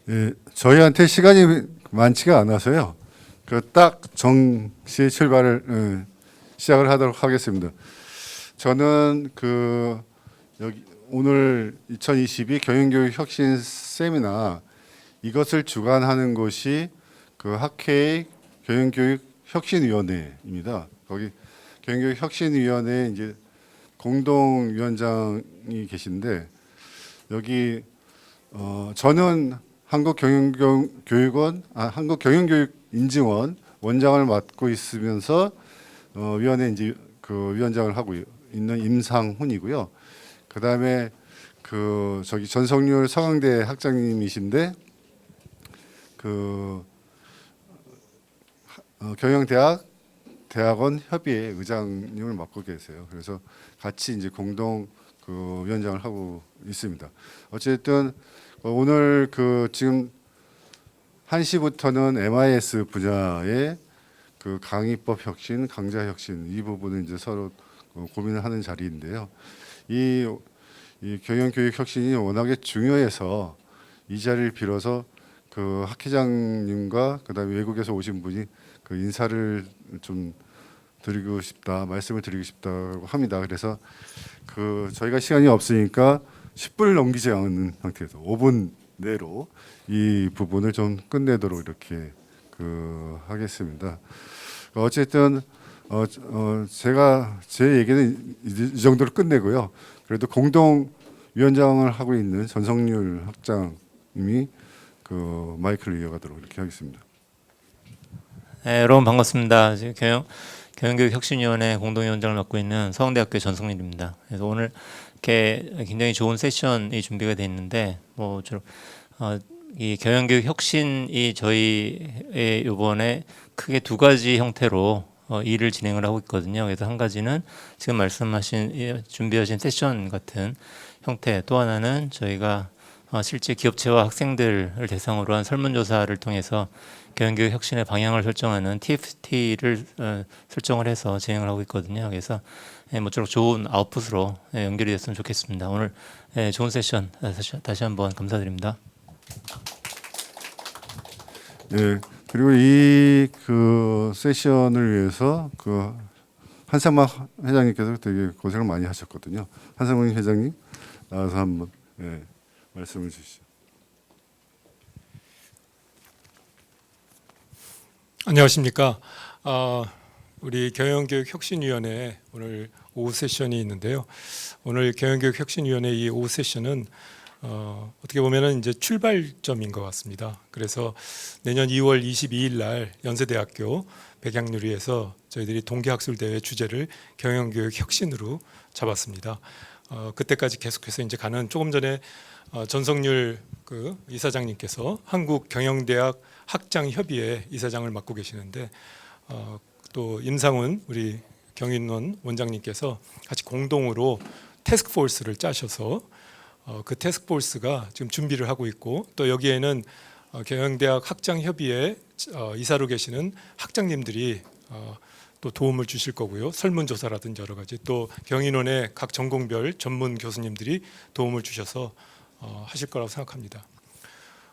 예, 저희한테 시간이 많지가 않아서요. 그 딱 정시에 출발을 시작을 하도록 하겠습니다. 저는 그 여기 오늘 2022 경영교육 혁신 세미나 이것을 주관하는 곳이 그 학회의 경영교육 혁신위원회입니다. 거기 경영교육 혁신위원회 이제 공동위원장이 계신데 여기 저는 한국경영교육원 원장을 맡고 있으면서 위원회 이제 그 위원장을 하고 있는 임상훈이고요. 그다음에 그 저기 전성률 서강대 학장님이신데 그 대학원 협의회 의장님을 맡고 계세요. 그래서 같이 이제 공동 그 위원장을 하고 있습니다. 어쨌든 오늘 그 지금 1시부터는 MIS 분야의 그 강의법 혁신, 강좌 혁신 이 부분을 이제 서로 고민을 하는 자리인데요. 이 경영교육 혁신이 워낙에 중요해서 이 자리를 빌어서 그 학회장님과 그다음에 외국에서 오신 분이 그 인사를 좀 드리고 싶다, 말씀을 드리고 싶다고 합니다. 그래서 그 저희가 시간이 없으니까 10분을 넘기지 않는 상태에서 5분 내로 이 부분을 좀 끝내도록 이렇게 그 하겠습니다. 어쨌든 제가 제 얘기는 이 정도로 끝내고요. 그래도 공동 위원장을 하고 있는 전성률 학장님이 그 마이크를 이어가도록 이렇게 하겠습니다. 네, 여러분 반갑습니다. 지금 경영교육 혁신위원회 공동위원장을 맡고 있는 서강대학교 전성일입니다. 그래서 오늘 이렇게 굉장히 좋은 세션이 준비가 돼 있는데 이 경영교육 혁신이 저희 이번에 크게 두 가지 형태로 일을 진행을 하고 있거든요. 그래서 한 가지는 지금 말씀하신 준비하신 세션 같은 형태, 또 하나는 저희가 실제 기업체와 학생들을 대상으로 한 설문조사를 통해서 경영교육 혁신의 방향을 설정하는 TFT를 설정을 해서 진행을 하고 있거든요. 그래서 모쪼록 좋은 아웃풋으로 연결이 됐으면 좋겠습니다. 오늘 좋은 세션 다시 한번 감사드립니다. 네, 그리고 이 그 세션을 위해서 그 한상만 회장님께서 되게 고생을 많이 하셨거든요. 한상만 회장님 나와서 한번 말씀을 주시죠. 안녕하십니까. 우리 경영교육혁신위원회 오늘 오후 세션이 있는데요. 오늘 경영교육혁신위원회 이 오후 세션은 어떻게 보면은 이제 출발점인 것 같습니다. 그래서 내년 2월 22일 날 연세대학교 백양누리에서 저희들이 동계학술대회 주제를 경영교육 혁신으로 잡았습니다. 그때까지 계속해서 이제 가는 조금 전에 전성률 그 이사장님께서 한국경영대학 학장협의회 이사장을 맡고 계시는데 또 임상훈 우리 경인원 원장님께서 같이 공동으로 태스크포스를 짜셔서 그 태스크포스가 지금 준비를 하고 있고 또 여기에는 경영대학 학장협의회 이사로 계시는 학장님들이 또 도움을 주실 거고요. 설문조사라든지 여러 가지 또 경인원의 각 전공별 전문 교수님들이 도움을 주셔서 하실 거라고 생각합니다.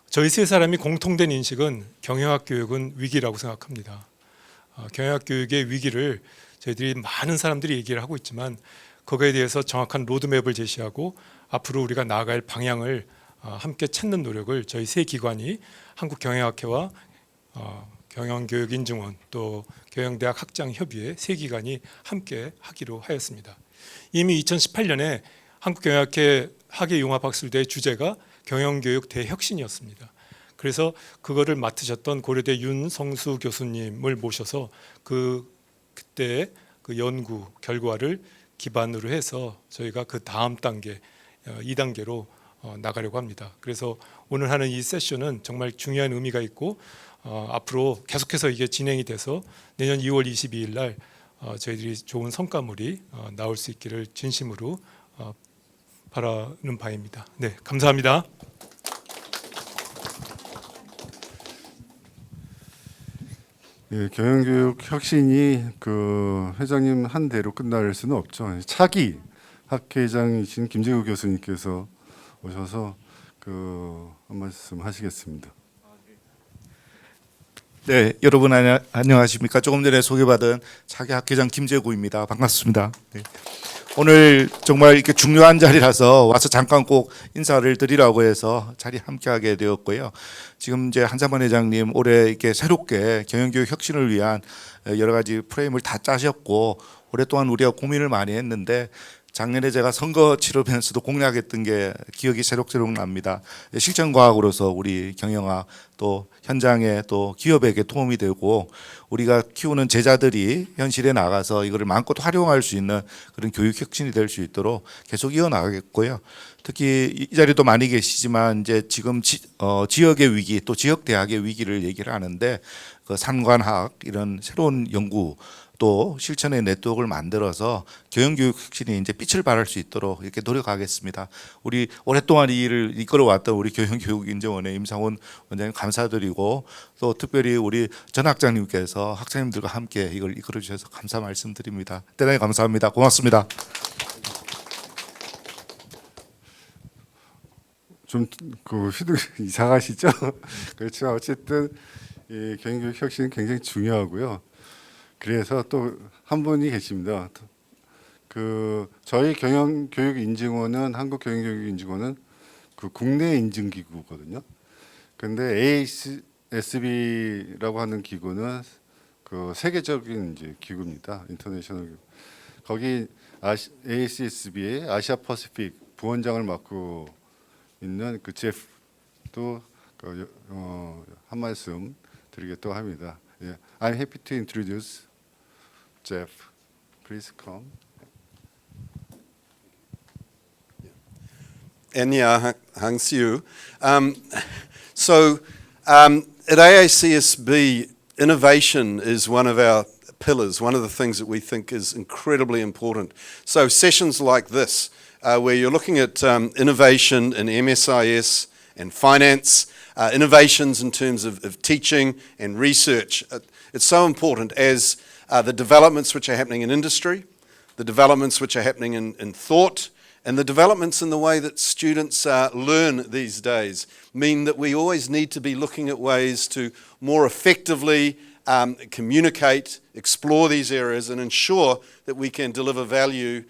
저희 세 사람이 공통된 인식은 경영학 교육은 위기라고 생각합니다. 경영학 교육의 위기를 저희들이 많은 사람들이 얘기를 하고 있지만 거기에 대해서 정확한 로드맵을 제시하고 앞으로 우리가 나아갈 방향을 함께 찾는 노력을 저희 세 기관이 한국경영학회와 경영교육인증원 또 경영대학 학장협의회 세 기관이 함께 하기로 하였습니다. 이미 2018년에 한국경영학회 학예융합학술대의 주제가 경영교육 대혁신이었습니다. 그래서 그거를 맡으셨던 고려대 윤성수 교수님을 모셔서 그때 그 연구 결과를 기반으로 해서 저희가 그 다음 단계 2단계로 나가려고 합니다. 그래서 오늘 하는 이 세션은 정말 중요한 의미가 있고 앞으로 계속해서 이게 진행이 돼서 내년 2월 22일 날 저희들이 좋은 성과물이 나올 수 있기를 진심으로 바라는 바입니다. 네, 감사합니다. 예, 경영교육 혁신이 그 회장님 한 대로 끝날 수는 없죠. 차기 학회장이신 김재우 교수님께서 오셔서 한 말씀 하시겠습니다. 네, 여러분 안녕하십니까? 조금 전에 소개받은 차기 학회장 김재구입니다. 반갑습니다. 네. 오늘 정말 이렇게 중요한 자리라서 와서 잠깐 꼭 인사를 드리라고 해서 자리 함께하게 되었고요. 지금 이제 한상만 회장님 올해 이렇게 새롭게 경영교육 혁신을 위한 여러 가지 프레임을 다 짜셨고 오랫동안 우리가 고민을 많이 했는데 작년에 제가 선거 치르면서도 공략했던 게 기억이 새록새록 납니다. 실전과학으로서 우리 경영학 또 현장에 또 기업에게 도움이 되고 우리가 키우는 제자들이 현실에 나가서 이거를 마음껏 활용할 수 있는 그런 교육 혁신이 될 수 있도록 계속 이어나가겠고요. 특히 이 자리도 많이 계시지만 이제 지금 지역의 위기 또 지역 대학의 위기를 얘기를 하는데 그 산관학 이런 새로운 연구 또 실천의 네트워크를 만들어서 경영교육 혁신이 이제 빛을 발할 수 있도록 이렇게 노력하겠습니다. 우리 오랫동안 이 일을 이끌어왔던 우리 경영교육인정원의 임상훈 원장님 감사드리고 또 특별히 우리 전 학장님께서 학생님들과 함께 이걸 이끌어 주셔서 감사 말씀드립니다. 대단히 감사합니다. 고맙습니다. 좀 이상하시죠? 그렇지만 어쨌든 이 경영교육 혁신은 굉장히 중요하고요. 그래서 또 한 분이 계십니다. 저희 경영교육인증원은 한국경영교육인증원은 그 국내 인증기구거든요. 근데 AASB라고 하는 기구는 그 세계적인 이제 기구입니다. 인터내셔널 기구. 거기 AASB의 아시아 퍼시픽 부원장을 맡고 있는 그 제프도 한 말씀 드리겠다고 합니다. 예, I'm happy to introduce Jeff. Please come. Enya Hang Siu. At AACSB, innovation is one of our pillars, one of the things that we think is incredibly important. So sessions like this, where you're looking at innovation in MSIS and finance, innovations in terms of teaching and research, it's so important as the developments which are happening in industry, the developments which are happening in thought, and the developments in the way that students learn these days mean that we always need to be looking at ways to more effectively communicate, explore these areas, and ensure that we can deliver value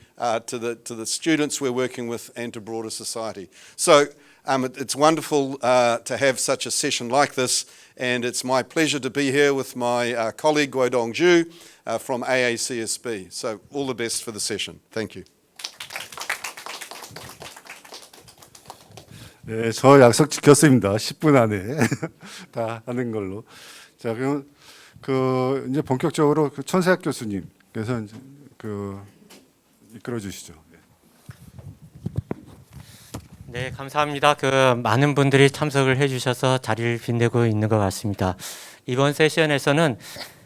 to the students we're working with and to broader society. So it's wonderful to have such a session like this, and it's my pleasure to be here with my colleague Guodong Zhu from AACSB. So all the best for the session. Thank you. 네, 저 약속 지켰습니다. 10분 안에 다 하는 걸로. 자, 그럼 이제 본격적으로 천세학 교수님께서 이제 이끌어 주시죠. 네, 감사합니다. 많은 분들이 참석을 해주셔서 자리를 빛내고 있는 것 같습니다. 이번 세션에서는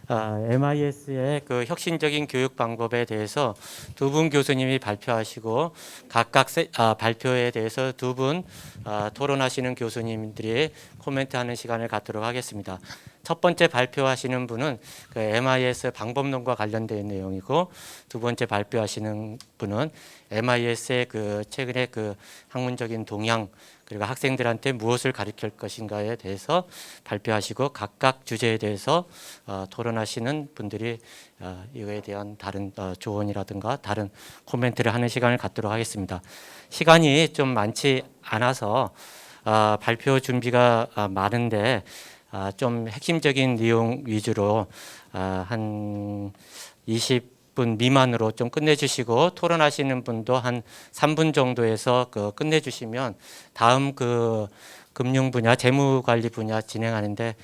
MIS의 혁신적인 교육 방법에 대해서 두 분 교수님이 발표하시고 각각 발표에 대해서 두 분 토론하시는 교수님들이 코멘트하는 시간을 갖도록 하겠습니다. 첫 번째 발표하시는 분은 MIS 방법론과 관련된 내용이고 두 번째 발표하시는 분은 MIS의 최근의 학문적인 동향 그리고 학생들한테 무엇을 가르칠 것인가에 대해서 발표하시고 각각 주제에 대해서 토론하시는 분들이 이거에 대한 다른 조언이라든가 다른 코멘트를 하는 시간을 갖도록 하겠습니다. 시간이 좀 많지 않아서 발표 준비가 많은데 좀 핵심적인 내용 위주로 한 20분 미만으로 좀 끝내주시고 토론하시는 분도 한 3분 정도에서 끝내주시면 다음 금융 분야, 재무 관리 분야 진행하는데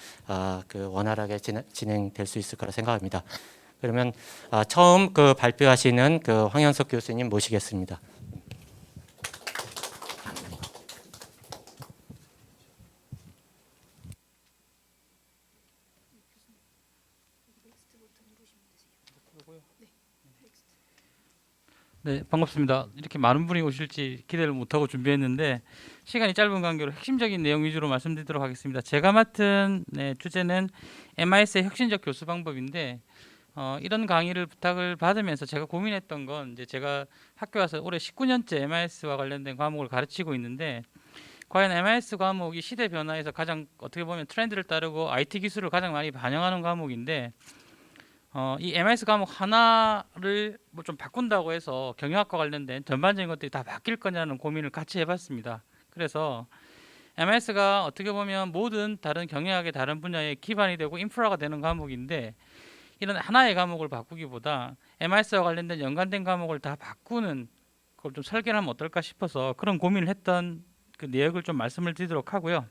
원활하게 진행될 수 있을 거라 생각합니다. 그러면 처음 발표하시는 황현석 교수님 모시겠습니다. 네, 반갑습니다. 이렇게 많은 분이 오실지 기대를 못하고 준비했는데 시간이 짧은 관계로 핵심적인 내용 위주로 말씀드리도록 하겠습니다. 제가 맡은 주제는 MIS의 혁신적 교수 방법인데 이런 강의를 부탁을 받으면서 제가 고민했던 건 이제 제가 학교 와서 올해 19년째 MIS와 관련된 과목을 가르치고 있는데 과연 MIS 과목이 시대 변화에서 가장 어떻게 보면 트렌드를 따르고 IT 기술을 가장 많이 반영하는 과목인데 이 MIS 과목 하나를 뭐 좀 바꾼다고 해서 경영학과 관련된 전반적인 것들이 다 바뀔 거냐는 고민을 같이 해봤습니다. 그래서 MIS가 어떻게 보면 모든 다른 경영학의 다른 분야의 기반이 되고 인프라가 되는 과목인데 이런 하나의 과목을 바꾸기보다 MIS와 관련된 연관된 과목을 다 바꾸는 걸 좀 설계를 하면 어떨까 싶어서 그런 고민을 했던 그 내역을 좀 말씀을 드리도록 하고요.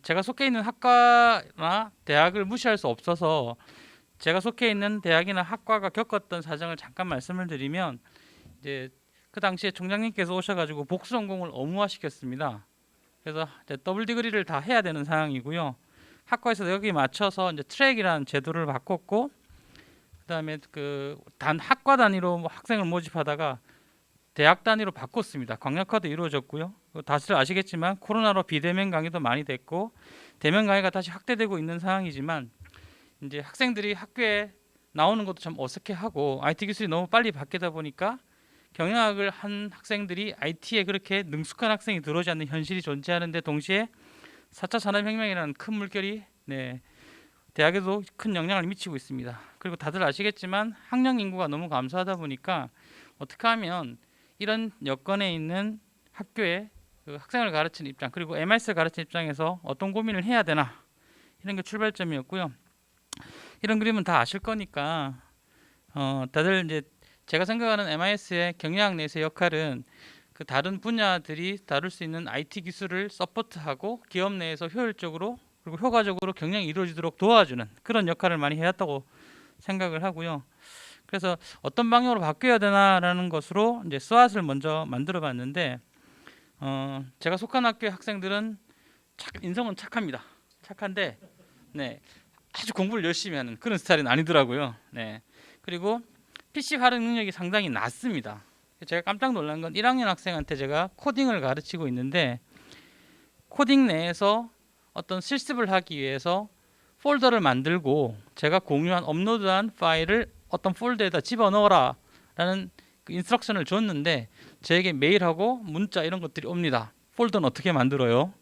제가 속해 있는 학과나 대학을 무시할 수 없어서 제가 속해 있는 대학이나 학과가 겪었던 사정을 잠깐 말씀을 드리면 이제 그 당시에 총장님께서 오셔가지고 복수 전공을 의무화시켰습니다. 그래서 이제 더블 디그리를 다 해야 되는 상황이고요. 학과에서 여기 맞춰서 이제 트랙이라는 제도를 바꿨고, 그다음에 그 단 학과 단위로 뭐 학생을 모집하다가 대학 단위로 바꿨습니다. 광역화도 이루어졌고요. 다들 아시겠지만 코로나로 비대면 강의도 많이 됐고 대면 강의가 다시 확대되고 있는 상황이지만 이제 학생들이 학교에 나오는 것도 참 어색해하고 IT 기술이 너무 빨리 바뀌다 보니까 경영학을 한 학생들이 IT에 그렇게 능숙한 학생이 들어오지 않는 현실이 존재하는데 동시에 4차 산업혁명이라는 큰 물결이 대학에도 큰 영향을 미치고 있습니다. 그리고 다들 아시겠지만 학령 인구가 너무 감소하다 보니까 어떻게 하면 이런 여건에 있는 학교에 그 학생을 가르치는 입장 그리고 MIS를 가르치는 입장에서 어떤 고민을 해야 되나 이런 게 출발점이었고요. 이런 그림은 다 아실 거니까 다들 이제 제가 생각하는 MIS의 경영학 내에서의 역할은 그 다른 분야들이 다룰 수 있는 IT 기술을 서포트하고 기업 내에서 효율적으로 그리고 효과적으로 경영이 이루어지도록 도와주는 그런 역할을 많이 해왔다고 생각을 하고요. 그래서 어떤 방향으로 바뀌어야 되나라는 것으로 이제 스왓을 먼저 만들어봤는데 제가 속한 학교의 학생들은 인성은 착합니다. 착한데 아주 공부를 열심히 하는 그런 스타일은 아니더라고요. 그리고 PC 활용 능력이 상당히 낮습니다. 제가 깜짝 놀란 건 1학년 학생한테 제가 코딩을 가르치고 있는데 코딩 내에서 어떤 실습을 하기 위해서 폴더를 만들고 제가 공유한 업로드한 파일을 어떤 폴더에다 집어넣어라 라는 그 인스트럭션을 줬는데 저에게 메일하고 문자 이런 것들이 옵니다. 폴더는 어떻게 만들어요?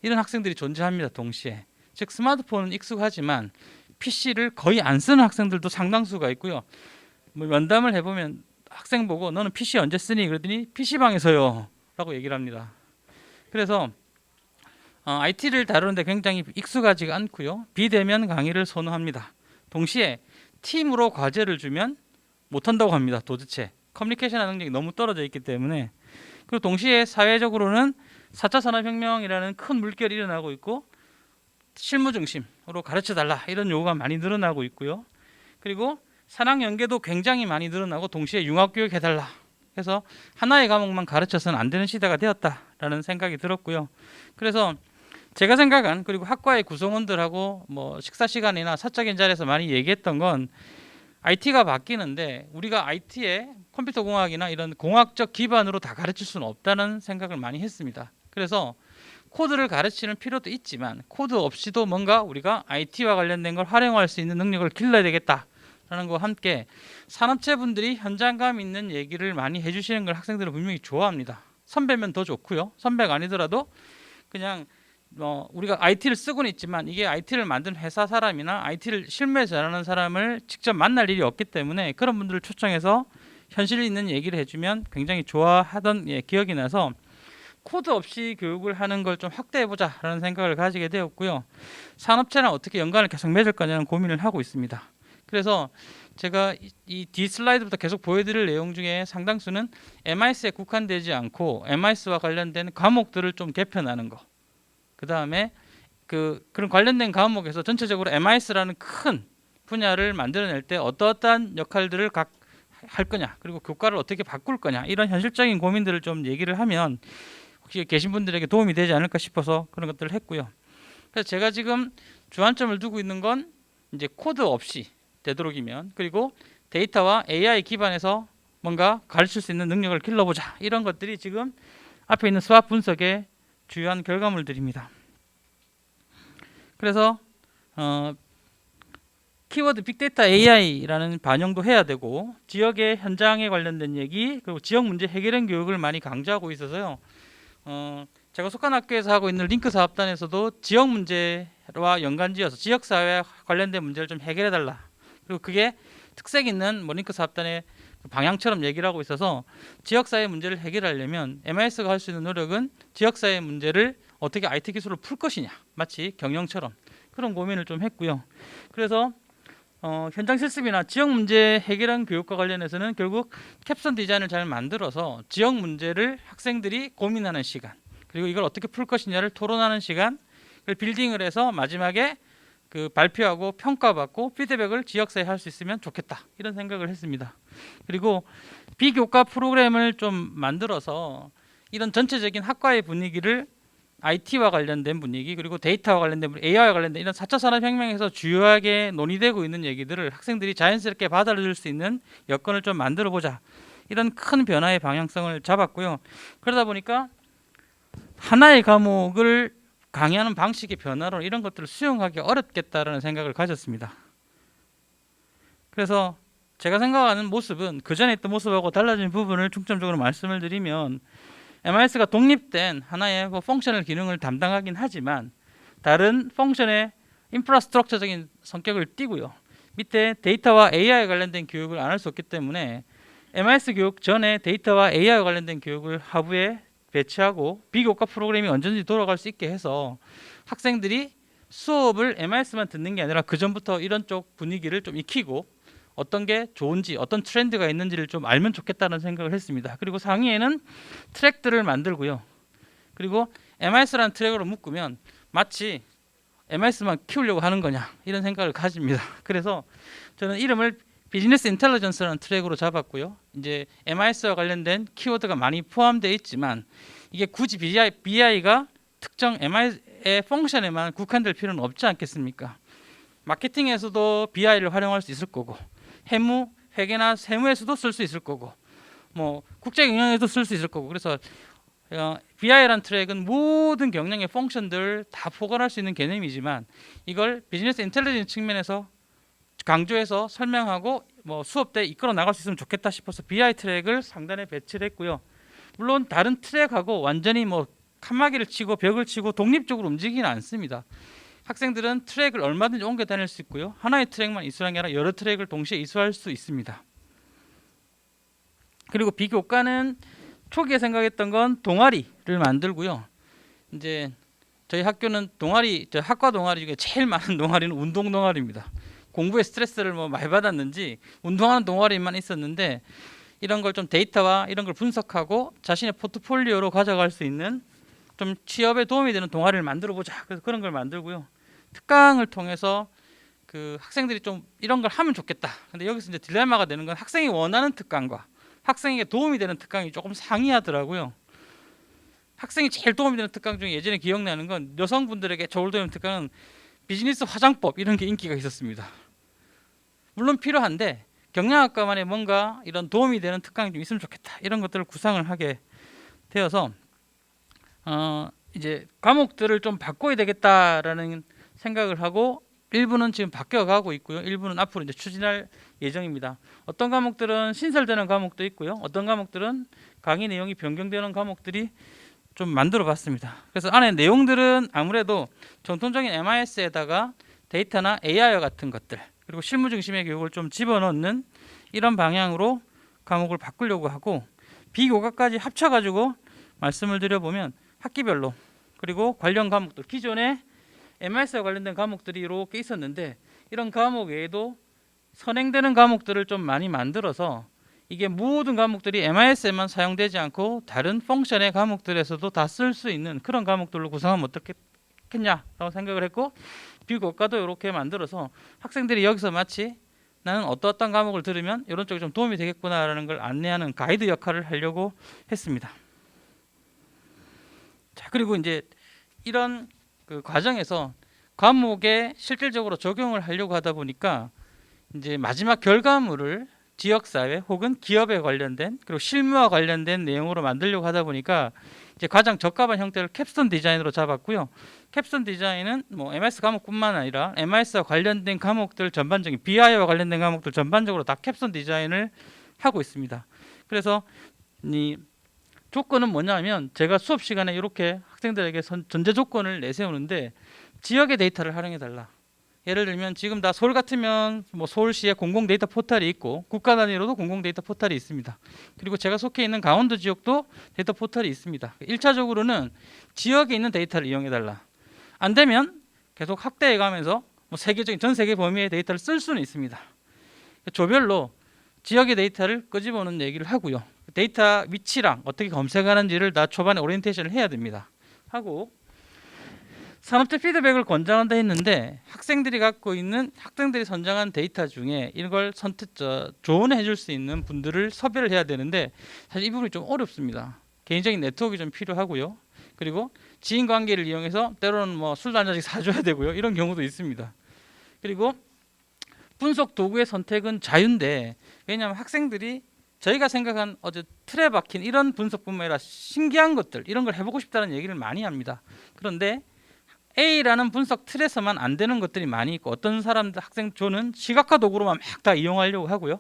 이런 학생들이 존재합니다. 동시에 즉 스마트폰은 익숙하지만 PC를 거의 안 쓰는 학생들도 상당수가 있고요. 뭐 면담을 해보면 학생 보고 너는 PC 언제 쓰니? 그랬더니 PC방에서요 라고 얘기를 합니다. 그래서 IT를 다루는데 굉장히 익숙하지가 않고요. 비대면 강의를 선호합니다. 동시에 팀으로 과제를 주면 못한다고 합니다. 도대체 커뮤니케이션 능력이 너무 떨어져 있기 때문에. 그리고 동시에 사회적으로는 4차 산업혁명이라는 큰 물결이 일어나고 있고 실무 중심으로 가르쳐달라 이런 요구가 많이 늘어나고 있고요. 그리고 산학 연계도 굉장히 많이 늘어나고 동시에 융합교육 해달라 해서 하나의 과목만 가르쳐서는 안 되는 시대가 되었다라는 생각이 들었고요. 그래서 제가 생각한 그리고 학과의 구성원들하고 뭐 식사 시간이나 사적인 자리에서 많이 얘기했던 건 IT가 바뀌는데 우리가 IT에 컴퓨터 공학이나 이런 공학적 기반으로 다 가르칠 수는 없다는 생각을 많이 했습니다. 그래서 코드를 가르치는 필요도 있지만 코드 없이도 뭔가 우리가 IT와 관련된 걸 활용할 수 있는 능력을 길러야 되겠다라는 것과 함께 산업체 분들이 현장감 있는 얘기를 많이 해주시는 걸 학생들은 분명히 좋아합니다. 선배면 더 좋고요. 선배가 아니더라도 그냥 우리가 IT를 쓰고는 있지만 이게 IT를 만든 회사 사람이나 IT를 실무에 잘하는 사람을 직접 만날 일이 없기 때문에 그런 분들을 초청해서 현실 있는 얘기를 해주면 굉장히 좋아하던 기억이 나서 코드 없이 교육을 하는 걸 좀 확대해보자라는 생각을 가지게 되었고요. 산업체랑 어떻게 연관을 계속 맺을 거냐는 고민을 하고 있습니다. 그래서 제가 이 뒤 슬라이드부터 계속 보여드릴 내용 중에 상당수는 MIS에 국한되지 않고 MIS와 관련된 과목들을 좀 개편하는 거. 그 다음에 그런 관련된 과목에서 전체적으로 MIS라는 큰 분야를 만들어낼 때 어떠한 역할들을 할 거냐 그리고 교과를 어떻게 바꿀 거냐 이런 현실적인 고민들을 좀 얘기를 하면 혹시 계신 분들에게 도움이 되지 않을까 싶어서 그런 것들을 했고요. 그래서 제가 지금 주안점을 두고 있는 건 이제 코드 없이 되도록이면 그리고 데이터와 AI 기반에서 뭔가 가르칠 수 있는 능력을 길러보자 이런 것들이 지금 앞에 있는 수학 분석의 주요한 결과물들입니다. 그래서 키워드 빅데이터 AI라는 반영도 해야 되고 지역의 현장에 관련된 얘기 그리고 지역 문제 해결형 교육을 많이 강조하고 있어서요. 제가 속한 학교에서 하고 있는 링크 사업단에서도 지역 문제와 연관지어서 지역 사회와 관련된 문제를 좀 해결해 달라. 그리고 그게 특색 있는 뭐 링크 사업단의 방향처럼 얘기를 하고 있어서 지역 사회 문제를 해결하려면 MIS가 할 수 있는 노력은 지역 사회 문제를 어떻게 IT 기술로 풀 것이냐, 마치 경영처럼 그런 고민을 좀 했고요. 그래서 현장 실습이나 지역 문제 해결한 교육과 관련해서는 결국 캡스톤 디자인을 잘 만들어서 지역 문제를 학생들이 고민하는 시간, 그리고 이걸 어떻게 풀 것이냐를 토론하는 시간, 그걸 빌딩을 해서 마지막에 그 발표하고 평가받고 피드백을 지역사회에 할 수 있으면 좋겠다, 이런 생각을 했습니다. 그리고 비교과 프로그램을 좀 만들어서 이런 전체적인 학과의 분위기를 IT와 관련된 분위기, 그리고 데이터와 관련된 분위기, AI와 관련된 이런 4차 산업혁명에서 주요하게 논의되고 있는 얘기들을 학생들이 자연스럽게 받아들일 수 있는 여건을 좀 만들어 보자, 이런 큰 변화의 방향성을 잡았고요. 그러다 보니까 하나의 과목을 강의하는 방식의 변화로 이런 것들을 수용하기 어렵겠다라는 생각을 가졌습니다. 그래서 제가 생각하는 모습은 그전에 있던 모습하고 달라진 부분을 중점적으로 말씀을 드리면, MIS가 독립된 하나의 펑셔널 기능을 담당하긴 하지만 다른 펑션의 인프라스트럭처적인 성격을 띠고요. 밑에 데이터와 AI에 관련된 교육을 안 할 수 없기 때문에 MIS 교육 전에 데이터와 AI에 관련된 교육을 하부에 배치하고 비교과 프로그램이 언제든지 돌아갈 수 있게 해서 학생들이 수업을 MIS만 듣는 게 아니라 그 전부터 이런 쪽 분위기를 좀 익히고 어떤 게 좋은지, 어떤 트렌드가 있는지를 좀 알면 좋겠다는 생각을 했습니다. 그리고 상위에는 트랙들을 만들고요. 그리고 MIS라는 트랙으로 묶으면 마치 MIS만 키우려고 하는 거냐, 이런 생각을 가집니다. 그래서 저는 이름을 비즈니스 인텔리전스라는 트랙으로 잡았고요. 이제 MIS와 관련된 키워드가 많이 포함되어 있지만 이게 굳이 BI가 특정 MI의 펑션에만 국한될 필요는 없지 않겠습니까? 마케팅에서도 BI를 활용할 수 있을 거고, 해무, 회계나 세무에서도 쓸 수 있을 거고, 뭐 국제 경영에도 쓸 수 있을 거고, 그래서 BI라는 트랙은 모든 경영의 펑션들을 다 포괄할 수 있는 개념이지만 이걸 비즈니스 인텔리전스 측면에서 강조해서 설명하고 뭐 수업 때 이끌어 나갈 수 있으면 좋겠다 싶어서 BI 트랙을 상단에 배치를 했고요. 물론 다른 트랙하고 완전히 뭐 칸막이를 치고 벽을 치고 독립적으로 움직이지는 않습니다. 학생들은 트랙을 얼마든지 옮겨 다닐 수 있고요. 하나의 트랙만 이수하는 게 아니라 여러 트랙을 동시에 이수할 수 있습니다. 그리고 비교과는 초기에 생각했던 건 동아리를 만들고요. 이제 저희 학교는 학과 동아리 중에 제일 많은 동아리는 운동 동아리입니다. 공부에 스트레스를 뭐 많이 받았는지 운동하는 동아리만 있었는데 이런 걸 좀 데이터와 이런 걸 분석하고 자신의 포트폴리오로 가져갈 수 있는 좀 취업에 도움이 되는 동아리를 만들어 보자. 그래서 그런 걸 만들고요. 특강을 통해서 그 학생들이 좀 이런 걸 하면 좋겠다. 근데 여기서 이제 딜레마가 되는 건 학생이 원하는 특강과 학생에게 도움이 되는 특강이 조금 상이하더라고요. 학생이 제일 도움이 되는 특강 중에 예전에 기억나는 건 여성분들에게 도움이 되는 특강은 비즈니스 화장법, 이런 게 인기가 있었습니다. 물론 필요한데 경영학과만의 뭔가 이런 도움이 되는 특강이 좀 있으면 좋겠다, 이런 것들을 구상을 하게 되어서 이제 과목들을 좀 바꿔야 되겠다라는 생각을 하고 일부는 지금 바뀌어가고 있고요. 일부는 앞으로 이제 추진할 예정입니다. 어떤 과목들은 신설되는 과목도 있고요. 어떤 과목들은 강의 내용이 변경되는 과목들이 좀 만들어 봤습니다. 그래서 안에 내용들은 아무래도 전통적인 MIS에다가 데이터나 AI와 같은 것들, 그리고 실무 중심의 교육을 좀 집어넣는 이런 방향으로 과목을 바꾸려고 하고, 비교과까지 합쳐가지고 말씀을 드려보면 학기별로 그리고 관련 과목들, 기존에 MIS와 관련된 과목들이 이렇게 있었는데 이런 과목 외에도 선행되는 과목들을 좀 많이 만들어서 이게 모든 과목들이 MIS에만 사용되지 않고 다른 펑션의 과목들에서도 다 쓸 수 있는 그런 과목들로 구성하면 어떻겠냐라고 생각을 했고, 비교과도 이렇게 만들어서 학생들이 여기서 마치 나는 어떠한 과목을 들으면 이런 쪽이 좀 도움이 되겠구나라는 걸 안내하는 가이드 역할을 하려고 했습니다. 자, 그리고 이제 이런 그 과정에서 과목에 실질적으로 적용을 하려고 하다 보니까 이제 마지막 결과물을 지역사회 혹은 기업에 관련된 그리고 실무와 관련된 내용으로 만들려고 하다 보니까 이제 가장 적합한 형태를 캡스톤 디자인으로 잡았고요. 캡스톤 디자인은 뭐 MS 과목뿐만 아니라 MIS와 관련된 과목들 전반적인 BI와 관련된 과목들 전반적으로 다 캡스톤 디자인을 하고 있습니다. 그래서 이 조건은 뭐냐면 제가 수업 시간에 이렇게 학생들에게 전제 조건을 내세우는데 지역의 데이터를 활용해 달라. 예를 들면 지금 다 서울 같으면 뭐 서울시에 공공 데이터 포털이 있고 국가 단위로도 공공 데이터 포털이 있습니다. 그리고 제가 속해 있는 강원도 지역도 데이터 포털이 있습니다. 1차적으로는 지역에 있는 데이터를 이용해 달라. 안 되면 계속 확대해 가면서 뭐 세계적인 전 세계 범위의 데이터를 쓸 수는 있습니다. 조별로 지역의 데이터를 끄집어오는 얘기를 하고요. 데이터 위치랑 어떻게 검색하는지를 다 초반에 오리엔테이션을 해야 됩니다. 하고 산업적 피드백을 권장한다 했는데 학생들이 갖고 있는 학생들이 선정한 데이터 중에 이걸 조언해 줄 수 있는 분들을 섭외를 해야 되는데 사실 이 부분이 좀 어렵습니다. 개인적인 네트워크가 좀 필요하고요. 그리고 지인 관계를 이용해서 때로는 뭐 술도 한 잔씩 사줘야 되고요. 이런 경우도 있습니다. 그리고 분석 도구의 선택은 자유인데 왜냐하면 학생들이 저희가 생각한 어제 틀에 박힌 이런 분석뿐만 아니라 신기한 것들 이런 걸 해보고 싶다는 얘기를 많이 합니다. 그런데 A라는 분석 틀에서만 안 되는 것들이 많이 있고 어떤 사람들 학생 조는 시각화 도구로만 막 다 이용하려고 하고요.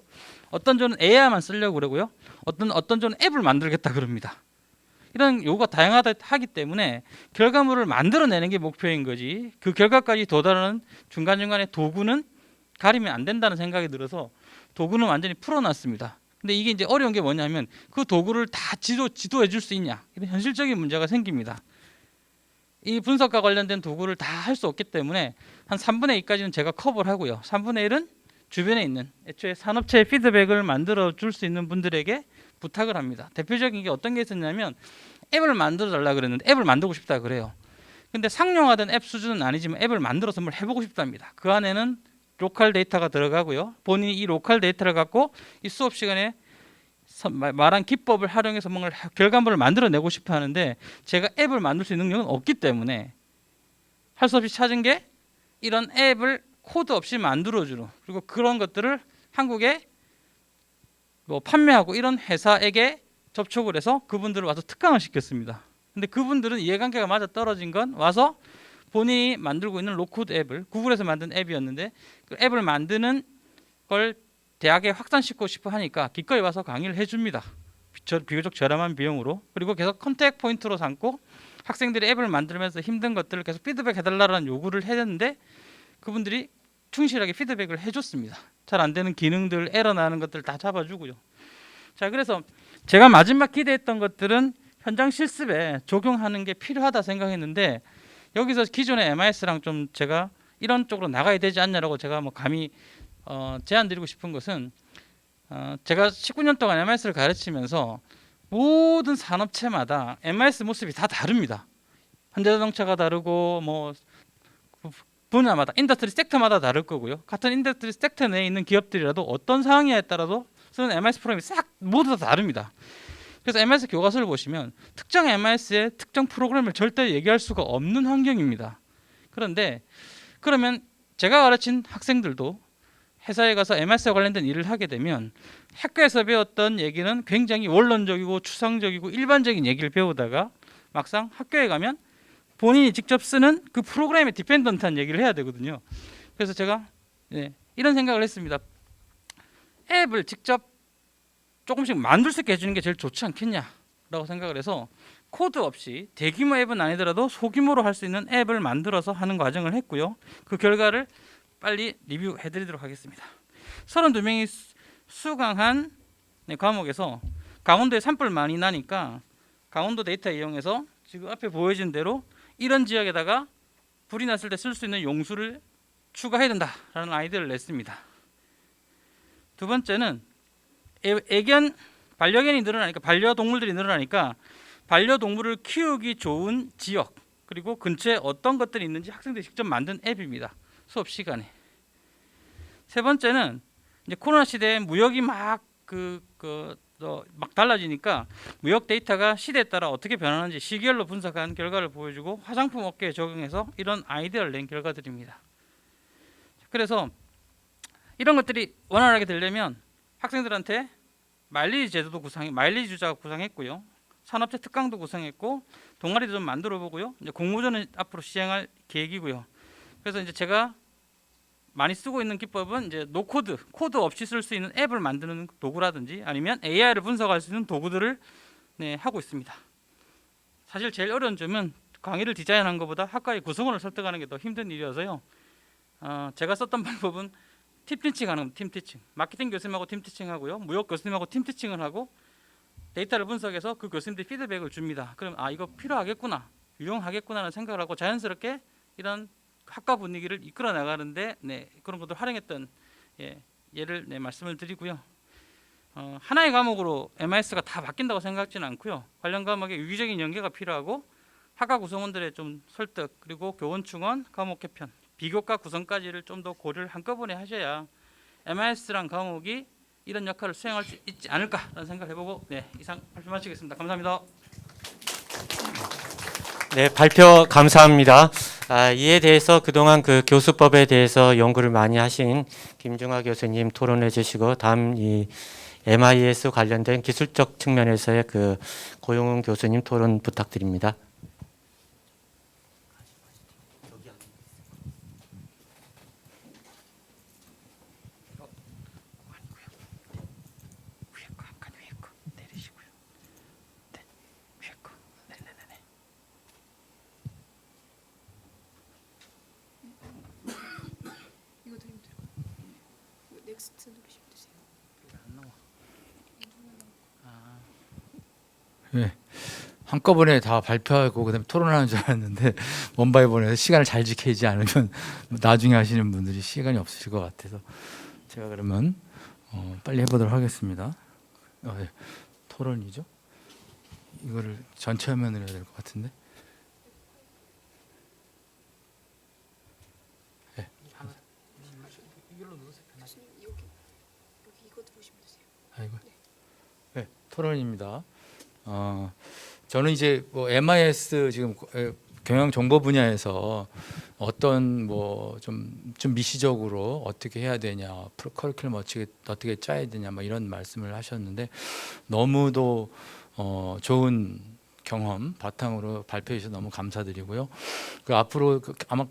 어떤 조는 AI만 쓰려고 그러고요. 어떤 조는 앱을 만들겠다 그럽니다. 이런 요구가 다양하다 하기 때문에 결과물을 만들어내는 게 목표인 거지 그 결과까지 도달하는 중간중간에 도구는 가리면 안 된다는 생각이 들어서 도구는 완전히 풀어놨습니다. 근데 이게 이제 어려운 게 뭐냐면 그 도구를 다 지도해 줄 수 있냐 이런 현실적인 문제가 생깁니다. 이 분석과 관련된 도구를 다 할 수 없기 때문에 한 3분의 2까지는 제가 커버를 하고요. 3분의 1은 주변에 있는 애초에 산업체의 피드백을 만들어 줄 수 있는 분들에게 부탁을 합니다. 대표적인 게 어떤 게 있었냐면 앱을 만들어 달라 그랬는데 앱을 만들고 싶다 그래요. 근데 상용화된 앱 수준은 아니지만 앱을 만들어서 뭘 해보고 싶답니다. 그 안에는 로컬 데이터가 들어가고요. 본인이 이 로컬 데이터를 갖고 이 수업 시간에 말한 기법을 활용해서 뭔가 결과물을 만들어내고 싶어 하는데 제가 앱을 만들 수 있는 능력은 없기 때문에 할 수 없이 찾은 게 이런 앱을 코드 없이 만들어주는 그리고 그런 것들을 한국에 뭐 판매하고 이런 회사에게 접촉을 해서 그분들을 와서 특강을 시켰습니다. 근데 그분들은 이해관계가 맞아 떨어진 건 와서 본인이 만들고 있는 로코드 앱을 구글에서 만든 앱이었는데 그 앱을 만드는 걸 대학에 확산시키고 싶어 하니까 기꺼이 와서 강의를 해줍니다. 비교적 저렴한 비용으로. 그리고 계속 컨택 포인트로 삼고 학생들이 앱을 만들면서 힘든 것들을 계속 피드백 해달라는 요구를 했는데 그분들이 충실하게 피드백을 해줬습니다. 잘 안 되는 기능들, 에러 나는 것들 다 잡아주고요. 자, 그래서 제가 마지막 기대했던 것들은 현장 실습에 적용하는 게 필요하다 생각했는데 여기서 기존의 MIS랑 좀 제가 이런 쪽으로 나가야 되지 않냐라고 제가 뭐 감히 제안 드리고 싶은 것은 제가 19년 동안 MIS를 가르치면서 모든 산업체마다 MIS 모습이 다 다릅니다. 현대자동차가 다르고 뭐 분야마다 인더스트리 섹터마다 다를 거고요. 같은 인더스트리 섹터 내에 있는 기업들이라도 어떤 상황에 따라서 쓰는 MIS 프로그램이 싹 모두 다 다릅니다. 그래서 MIS 교과서를 보시면 특정 MIS의 특정 프로그램을 절대 얘기할 수가 없는 환경입니다. 그런데 그러면 제가 가르친 학생들도 회사에 가서 MIS와 관련된 일을 하게 되면 학교에서 배웠던 얘기는 굉장히 원론적이고 추상적이고 일반적인 얘기를 배우다가 막상 학교에 가면 본인이 직접 쓰는 그 프로그램에 디펜던트한 얘기를 해야 되거든요. 그래서 제가 이런 생각을 했습니다. 앱을 직접 조금씩 만들 수 있게 해주는 게 제일 좋지 않겠냐라고 생각을 해서 코드 없이 대규모 앱은 아니더라도 소규모로 할 수 있는 앱을 만들어서 하는 과정을 했고요. 그 결과를 빨리 리뷰해드리도록 하겠습니다. 32명이 수강한 과목에서 강원도에 산불 많이 나니까 강원도 데이터 이용해서 지금 앞에 보여진 대로 이런 지역에다가 불이 났을 때 쓸 수 있는 용수를 추가해야 된다라는 아이디어를 냈습니다. 두 번째는 반려견이 늘어나니까 반려동물들이 늘어나니까 반려동물을 키우기 좋은 지역 그리고 근처에 어떤 것들이 있는지 학생들이 직접 만든 앱입니다. 수업 시간에. 세 번째는 이제 코로나 시대에 무역이 막 달라지니까 무역 데이터가 시대에 따라 어떻게 변하는지 시계열로 분석한 결과를 보여주고 화장품 업계에 적용해서 이런 아이디어를 낸 결과들입니다. 그래서 이런 것들이 원활하게 되려면 학생들한테 마일리지 제도도 마일리지 주자가 구상했고요. 산업체 특강도 구성했고 동아리도 좀 만들어 보고요. 이제 공모전은 앞으로 시행할 계획이고요. 그래서 이제 제가 많이 쓰고 있는 기법은 이제 노코드, 코드 없이 쓸 수 있는 앱을 만드는 도구라든지 아니면 AI를 분석할 수 있는 도구들을 하고 있습니다. 사실 제일 어려운 점은 강의를 디자인한 것보다 학과의 구성원을 설득하는 게 더 힘든 일이어서요. 제가 썼던 방법은 팀티칭하는 팀티칭, 마케팅 교수님하고 팀티칭하고요, 무역 교수님하고 팀티칭을 하고 데이터를 분석해서 그 교수님들이 피드백을 줍니다. 그럼 이거 필요하겠구나, 유용하겠구나라는 생각을 하고 자연스럽게 이런 학과 분위기를 이끌어 나가는데 그런 것들 활용했던 예를 말씀을 드리고요. 하나의 과목으로 MIS가 다 바뀐다고 생각지는 않고요. 관련 과목의 유기적인 연계가 필요하고 학과 구성원들의 좀 설득, 그리고 교원 충원, 과목 개편, 비교과 구성까지를 좀 더 고려를 한꺼번에 하셔야 MIS란 과목이 이런 역할을 수행할 수 있지 않을까라는 생각을 해보고 이상 발표 마치겠습니다. 감사합니다. 네, 발표 감사합니다. 이에 대해서 그동안 그 교수법에 대해서 연구를 많이 하신 김중하 교수님 토론해 주시고, 다음 이 MIS 관련된 기술적 측면에서의 그 고용훈 교수님 토론 부탁드립니다. 이거 더 힘들어. 이거 넥스트 누르시면 되세요. 한꺼번에 다 발표하고 그다음에 토론하는 줄 알았는데 원바이원에서 시간을 잘 지키지 않으면 나중에 하시는 분들이 시간이 없으실 것 같아서 제가 그러면 빨리 해보도록 하겠습니다. 토론이죠? 이거를 전체 화면으로 해야 될 것 같은데. 교수님 여기 이거 누르시면 되세요. 토론입니다. 저는 이제 뭐 MIS 지금 경영 정보 분야에서 어떤 뭐 좀 미시적으로 어떻게 해야 되냐, 커리큘럼 어떻게 짜야 되냐, 뭐 이런 말씀을 하셨는데 너무도 좋은 경험 바탕으로 발표해 주셔서 너무 감사드리고요. 그 앞으로 아마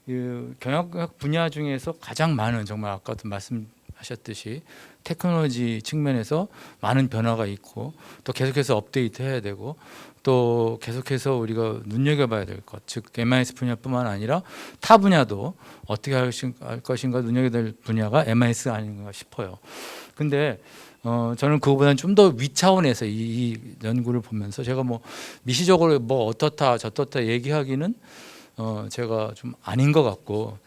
그 경영학 분야 중에서 가장 많은, 정말 아까도 말씀하셨듯이 테크놀로지 측면에서 많은 변화가 있고 또 계속해서 업데이트해야 되고 또 계속해서 우리가 눈여겨봐야 될 것, 즉 MIS 분야뿐만 아니라 타 분야도 어떻게 할 것인가 눈여겨볼 분야가 MIS 아닌가 싶어요. 근데 저는 그거보다는 좀 더 위 차원에서 이 연구를 보면서 제가 뭐 미시적으로 뭐 어떻다 저떻다 얘기하기는 제가 좀 아닌 것 같고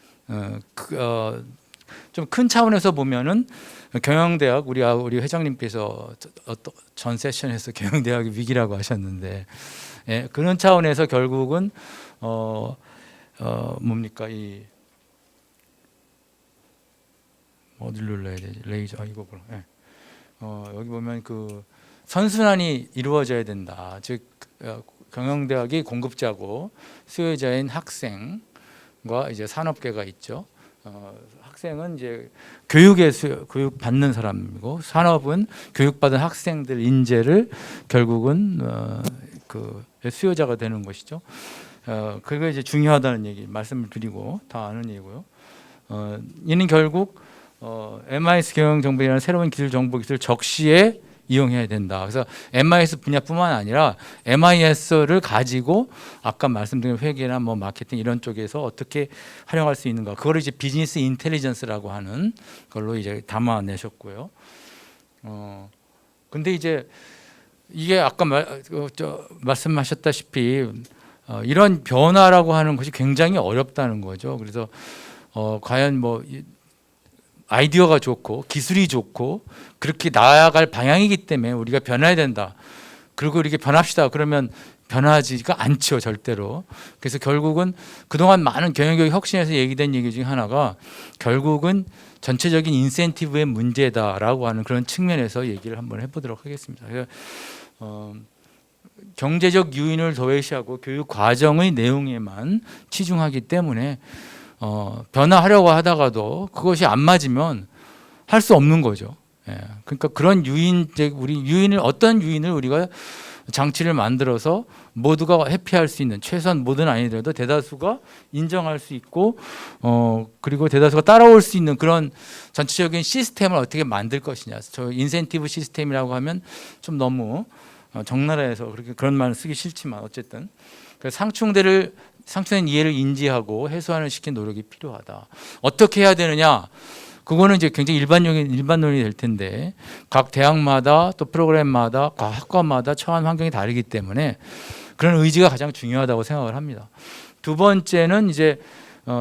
좀 큰 차원에서 보면은 경영대학 우리 회장님께서 전 세션에서 경영대학이 위기라고 하셨는데 그런 차원에서 결국은 뭡니까 이 어디를 눌러야 되지 레이저 이거구나. 여기 보면 그 선순환이 이루어져야 된다. 즉 경영대학이 공급자고 수요자인 학생과 이제 산업계가 있죠. 학생은 이제 교육 받는 사람이고 산업은 교육받은 학생들 인재를 결국은 그 수요자가 되는 것이죠. 그게 이제 중요하다는 얘기 말씀을 드리고 다 아는 얘기고요. 이는 결국 MIS 경영 정보이라는 새로운 기술 정보 기술 적시에 이용해야 된다. 그래서 MIS 분야뿐만 아니라 MIS를 가지고 아까 말씀드린 회계나 뭐 마케팅 이런 쪽에서 어떻게 활용할 수 있는가. 그거를 이제 비즈니스 인텔리전스라고 하는 걸로 이제 담아내셨고요. 근데 이제 이게 아까 말씀하셨다시피 이런 변화라고 하는 것이 굉장히 어렵다는 거죠. 그래서 과연 뭐 아이디어가 좋고 기술이 좋고 그렇게 나아갈 방향이기 때문에 우리가 변해야 된다. 그리고 이렇게 변합시다. 그러면 변하지가 않죠, 절대로. 그래서 결국은 그동안 많은 경영교육 혁신에서 얘기된 얘기 중에 하나가 결국은 전체적인 인센티브의 문제다라고 하는 그런 측면에서 얘기를 한번 해보도록 하겠습니다. 그래서 경제적 요인을 도외시하고 교육 과정의 내용에만 치중하기 때문에 변화하려고 하다가도 그것이 안 맞으면 할 수 없는 거죠. 그러니까 그런 유인을 어떤 유인을 우리가 장치를 만들어서 모두가 해피할 수 있는 최소한 모두는 아니더라도 대다수가 인정할 수 있고 그리고 대다수가 따라올 수 있는 그런 전체적인 시스템을 어떻게 만들 것이냐. 저 인센티브 시스템이라고 하면 좀 너무 적나라해서 그런 말을 쓰기 싫지만 어쨌든 그 상충된 이해를 인지하고 해소하는 시킨 노력이 필요하다. 어떻게 해야 되느냐? 그거는 이제 굉장히 일반론이 될 텐데 각 대학마다 또 프로그램마다 각 학과마다 처한 환경이 다르기 때문에 그런 의지가 가장 중요하다고 생각을 합니다. 두 번째는 이제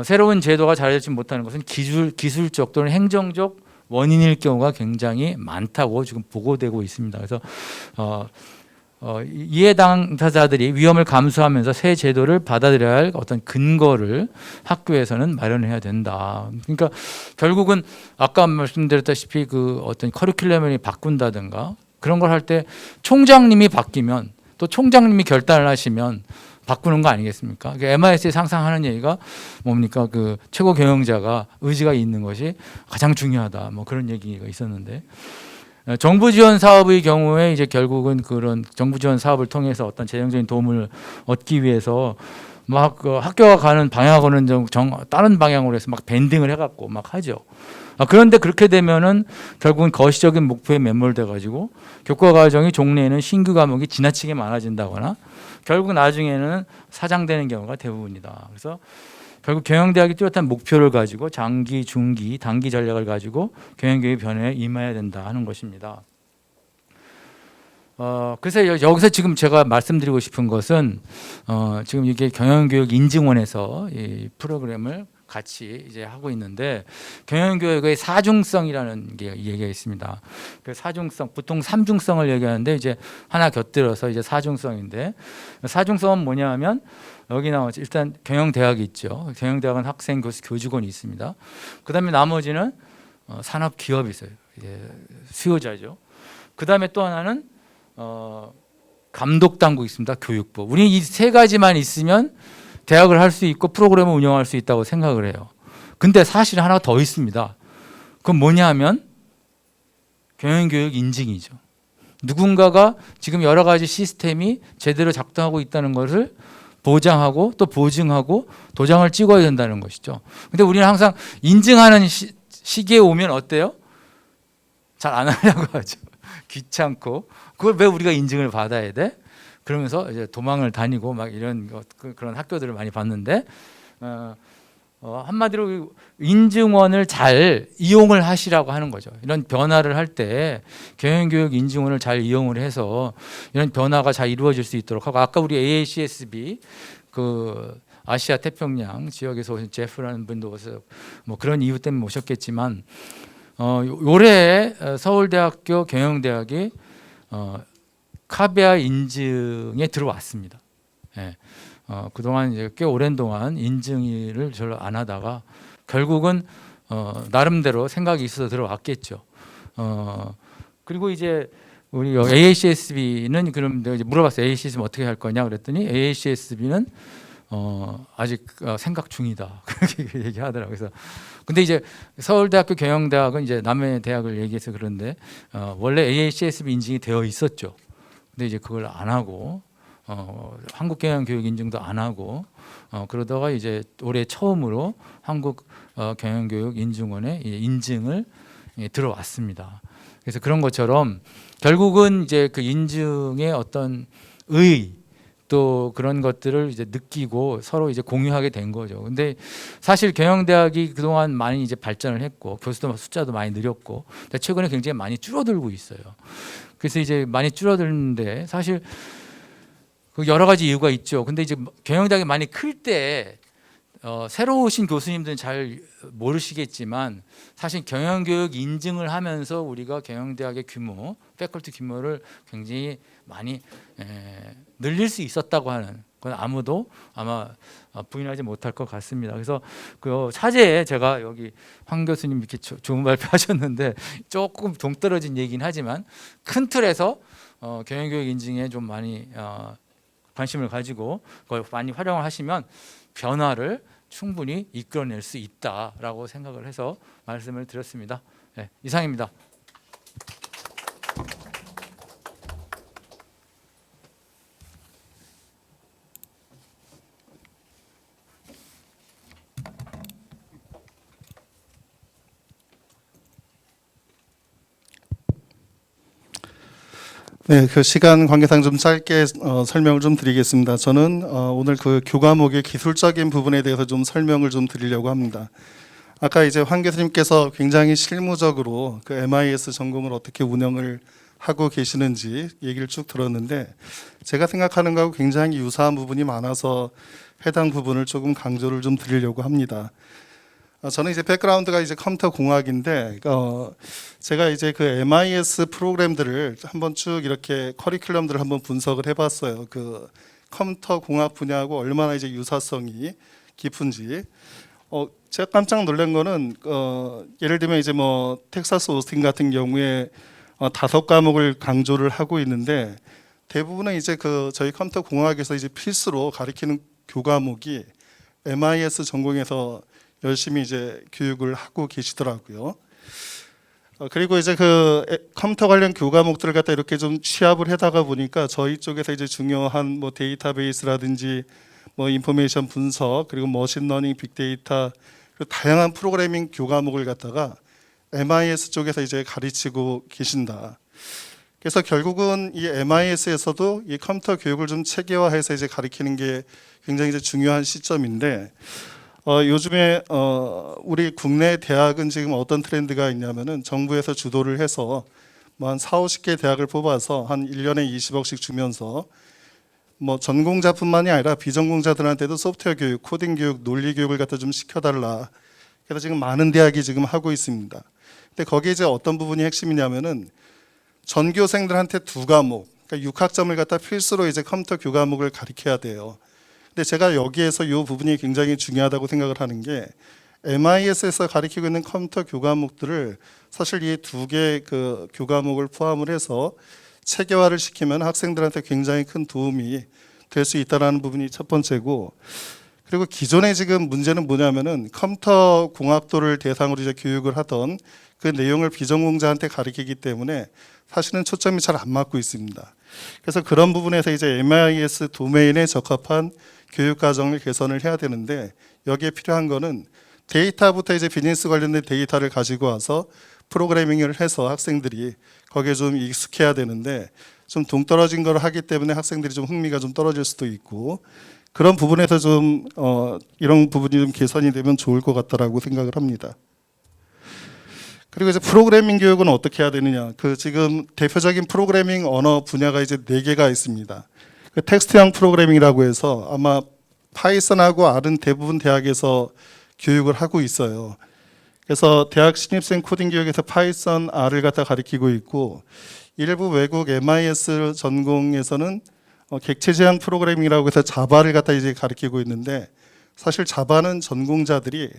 새로운 제도가 자리잡지 못하는 것은 기술적 또는 행정적 원인일 경우가 굉장히 많다고 지금 보고되고 있습니다. 그래서 이해 당사자들이 위험을 감수하면서 새 제도를 받아들여야 할 어떤 근거를 학교에서는 마련해야 된다. 그러니까 결국은 아까 말씀드렸다시피 그 어떤 커리큘럼을 바꾼다든가 그런 걸 할 때 총장님이 바뀌면 또 총장님이 결단을 하시면 바꾸는 거 아니겠습니까? MIS에 상상하는 얘기가 뭡니까? 그 최고 경영자가 의지가 있는 것이 가장 중요하다. 뭐 그런 얘기가 있었는데 정부 지원 사업의 경우에 이제 결국은 그런 정부 지원 사업을 통해서 어떤 재정적인 도움을 얻기 위해서 막 그 학교가 가는 방향하고는 다른 방향으로 해서 막 밴딩을 해갖고 막 하죠. 그런데 그렇게 되면은 결국은 거시적인 목표에 매몰돼 가지고 교과 과정이 종래에는 신규 과목이 지나치게 많아진다거나 결국 나중에는 사장되는 경우가 대부분이다. 그래서 결국 경영대학이 뚜렷한 목표를 가지고 장기, 중기, 단기 전략을 가지고 경영교육 변화에 임해야 된다 하는 것입니다. 그래서 여기서 지금 제가 말씀드리고 싶은 것은 지금 이게 경영교육인증원에서 이 프로그램을 같이 이제 하고 있는데 경영교육의 사중성이라는 게 얘기가 있습니다. 그 사중성 보통 삼중성을 얘기하는데 이제 하나 곁들여서 이제 사중성인데 사중성은 뭐냐하면 여기 나오죠. 일단 경영대학이 있죠. 경영대학은 학생, 교수, 교직원이 있습니다. 그다음에 나머지는 산업기업이 있어요. 수요자죠. 그다음에 또 하나는 감독당국이 있습니다. 교육부. 우리 이 세 가지만 있으면 대학을 할 수 있고 프로그램을 운영할 수 있다고 생각을 해요. 근데 사실 하나 더 있습니다. 그건 뭐냐 하면 경영교육 인증이죠. 누군가가 지금 여러 가지 시스템이 제대로 작동하고 있다는 것을 보장하고 또 보증하고 도장을 찍어야 된다는 것이죠. 근데 우리는 항상 인증하는 시기에 오면 어때요? 잘 안 하려고 하죠. 귀찮고 그걸 왜 우리가 인증을 받아야 돼? 그러면서 이제 도망을 다니고 막 이런 그런 학교들을 많이 봤는데 한마디로 인증원을 잘 이용을 하시라고 하는 거죠. 이런 변화를 할 때 경영교육 인증원을 잘 이용을 해서 이런 변화가 잘 이루어질 수 있도록 하고 아까 우리 AACSB 그 아시아 태평양 지역에서 오신 제프라는 분도 와서 뭐 그런 이유 때문에 오셨겠지만 올해 서울대학교 경영대학이 카베아 인증에 들어왔습니다. 예. 그동안 이제 꽤 오랜 동안 인증을 별로 안 하다가 결국은 나름대로 생각이 있어서 들어왔겠죠. 그리고 이제 우리 AACSB는 그럼 내가 이제 물어봤어요. AACSB 어떻게 할 거냐 그랬더니 AACSB는 아직 생각 중이다 그렇게 얘기하더라고요. 그래서 근데 이제 서울대학교 경영대학은 이제 남의 대학을 얘기해서 그런데 원래 AACSB 인증이 되어 있었죠. 근데 이제 그걸 안 하고 한국경영교육 인증도 안 하고 그러다가 이제 올해 처음으로 한국경영교육 인증원에 인증을 들어왔습니다. 그래서 그런 것처럼 결국은 이제 그 인증의 어떤 또 그런 것들을 이제 느끼고 서로 이제 공유하게 된 거죠. 근데 사실 경영대학이 그동안 많이 이제 발전을 했고 교수도 숫자도 많이 늘었고 근데 최근에 굉장히 많이 줄어들고 있어요. 그래서 이제 많이 줄어드는데 사실 그 여러 가지 이유가 있죠. 근데 이제 경영대학이 많이 클 때 새로 오신 교수님들은 잘 모르시겠지만 사실 경영교육 인증을 하면서 우리가 경영대학의 규모, 패컬티 규모를 굉장히 많이 늘릴 수 있었다고 하는 건 아무도 아마 부인하지 못할 것 같습니다. 그래서 그 차제에 제가 여기 황 교수님 이렇게 좋은 발표하셨는데 조금 동떨어진 얘기긴 하지만 큰 틀에서 경영교육 인증에 좀 많이 관심을 가지고 그걸 많이 활용을 하시면 변화를 충분히 이끌어낼 수 있다라고 생각을 해서 말씀을 드렸습니다. 네, 이상입니다. 네, 그 시간 관계상 좀 짧게 설명을 좀 드리겠습니다. 저는 오늘 그 교과목의 기술적인 부분에 대해서 좀 설명을 좀 드리려고 합니다. 아까 이제 황 교수님께서 굉장히 실무적으로 그 MIS 전공을 어떻게 운영을 하고 계시는지 얘기를 쭉 들었는데 제가 생각하는 거하고 굉장히 유사한 부분이 많아서 해당 부분을 조금 강조를 좀 드리려고 합니다. 저는 이제 백그라운드가 이제 컴퓨터 공학인데 제가 이제 그 MIS 프로그램들을 한번 쭉 이렇게 커리큘럼들을 한번 분석을 해봤어요. 그 컴퓨터 공학 분야하고 얼마나 이제 유사성이 깊은지. 제가 깜짝 놀란 거는 예를 들면 이제 뭐 텍사스 오스틴 같은 경우에 5과목을 강조를 하고 있는데 대부분은 이제 그 저희 컴퓨터 공학에서 이제 필수로 가리키는 교과목이 MIS 전공에서 열심히 이제 교육을 하고 계시더라고요. 그리고 이제 그 컴퓨터 관련 교과목들을 갖다 이렇게 좀 취합을 해다가 보니까 저희 쪽에서 이제 중요한 뭐 데이터베이스라든지 뭐 인포메이션 분석 그리고 머신러닝, 빅데이터 그리고 다양한 프로그래밍 교과목을 갖다가 MIS 쪽에서 이제 가르치고 계신다. 그래서 결국은 이 MIS에서도 이 컴퓨터 교육을 좀 체계화해서 이제 가르치는 게 굉장히 이제 중요한 시점인데 요즘에 우리 국내 대학은 지금 어떤 트렌드가 있냐면은 정부에서 주도를 해서 뭐 한 4, 50개 대학을 뽑아서 한 1년에 20억씩 주면서 뭐 전공자뿐만이 아니라 비전공자들한테도 소프트웨어 교육, 코딩 교육, 논리 교육을 갖다 좀 시켜달라. 그래서 지금 많은 대학이 지금 하고 있습니다. 근데 거기에 이제 어떤 부분이 핵심이냐면은 전교생들한테 2과목, 그러니까 6학점을 갖다 필수로 이제 컴퓨터 교과목을 가르쳐야 돼요. 근데 제가 여기에서 이 부분이 굉장히 중요하다고 생각을 하는 게 MIS에서 가르치고 있는 컴퓨터 교과목들을 사실 이 2개 그 교과목을 포함을 해서 체계화를 시키면 학생들한테 굉장히 큰 도움이 될 수 있다는 부분이 첫 번째고 그리고 기존에 지금 문제는 뭐냐면은 컴퓨터 공학도를 대상으로 이제 교육을 하던 그 내용을 비전공자한테 가르치기 때문에 사실은 초점이 잘 안 맞고 있습니다. 그래서 그런 부분에서 이제 MIS 도메인에 적합한 교육 과정을 개선을 해야 되는데 여기에 필요한 거는 데이터부터 이제 비즈니스 관련된 데이터를 가지고 와서 프로그래밍을 해서 학생들이 거기에 좀 익숙해야 되는데 좀 동떨어진 걸 하기 때문에 학생들이 좀 흥미가 좀 떨어질 수도 있고 그런 부분에서 좀 이런 부분이 좀 개선이 되면 좋을 것 같다라고 생각을 합니다. 그리고 이제 프로그래밍 교육은 어떻게 해야 되느냐? 그 지금 대표적인 프로그래밍 언어 분야가 이제 4개가 있습니다. 그 텍스트형 프로그래밍이라고 해서 아마 파이썬하고 R은 대부분 대학에서 교육을 하고 있어요. 그래서 대학 신입생 코딩 교육에서 파이썬, R을 갖다 가르치고 있고 일부 외국 MIS 전공에서는 객체 지향 프로그래밍이라고 해서 자바를 갖다 이제 가르치고 있는데 사실 자바는 전공자들이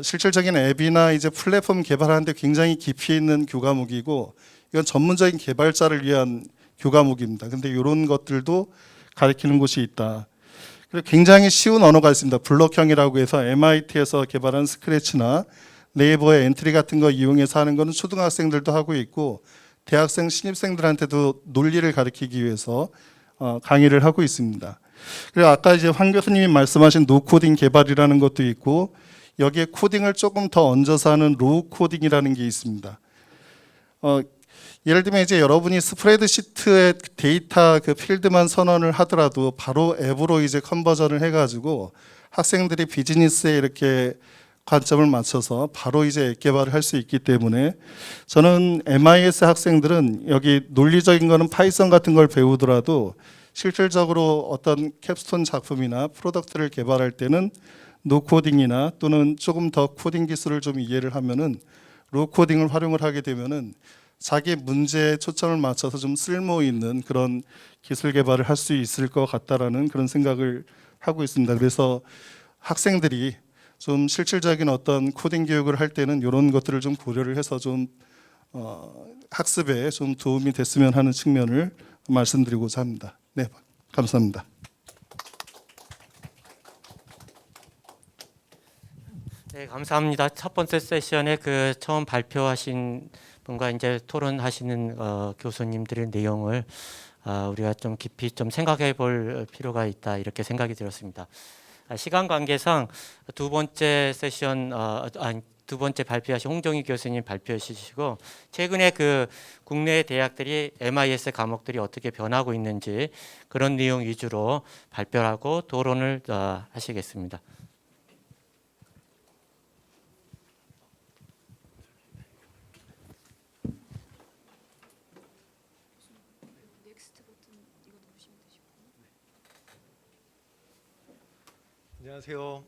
실질적인 앱이나 이제 플랫폼 개발하는데 굉장히 깊이 있는 교과목이고 이건 전문적인 개발자를 위한 교과목입니다. 근데 이런 것들도 가르치는 곳이 있다. 그리고 굉장히 쉬운 언어가 있습니다. 블록형이라고 해서 MIT에서 개발한 스크래치나 네이버의 엔트리 같은 거 이용해서 하는 거는 초등학생들도 하고 있고 대학생 신입생들한테도 논리를 가르치기 위해서 강의를 하고 있습니다. 그리고 아까 이제 황 교수님이 말씀하신 노코딩 개발이라는 것도 있고 여기에 코딩을 조금 더 얹어서 하는 로우 코딩이라는 게 있습니다. 예를 들면 이제 여러분이 스프레드시트에 데이터 그 필드만 선언을 하더라도 바로 앱으로 이제 컨버전을 해가지고 학생들이 비즈니스에 이렇게 관점을 맞춰서 바로 이제 앱 개발을 할 수 있기 때문에 저는 MIS 학생들은 여기 논리적인 거는 파이썬 같은 걸 배우더라도 실질적으로 어떤 캡스톤 작품이나 프로덕트를 개발할 때는 노코딩이나 또는 조금 더 코딩 기술을 좀 이해를 하면은 로코딩을 활용을 하게 되면은 자기 문제에 초점을 맞춰서 좀 쓸모 있는 그런 기술 개발을 할 수 있을 것 같다라는 그런 생각을 하고 있습니다. 그래서 학생들이 좀 실질적인 어떤 코딩 교육을 할 때는 이런 것들을 좀 고려를 해서 좀 학습에 좀 도움이 됐으면 하는 측면을 말씀드리고자 합니다. 네, 감사합니다. 네, 감사합니다. 첫 번째 세션에 그 처음 발표하신 분과 이제 토론하시는 교수님들의 내용을 우리가 좀 깊이 좀 생각해 볼 필요가 있다 이렇게 생각이 들었습니다. 시간 관계상 두 번째 세션 두 번째 발표하신 홍정희 교수님 발표해 주시고 최근에 그 국내 대학들이 MIS 과목들이 어떻게 변하고 있는지 그런 내용 위주로 발표하고 토론을 하시겠습니다. 넥스트 버튼 이거 누르시면 되시고. 안녕하세요.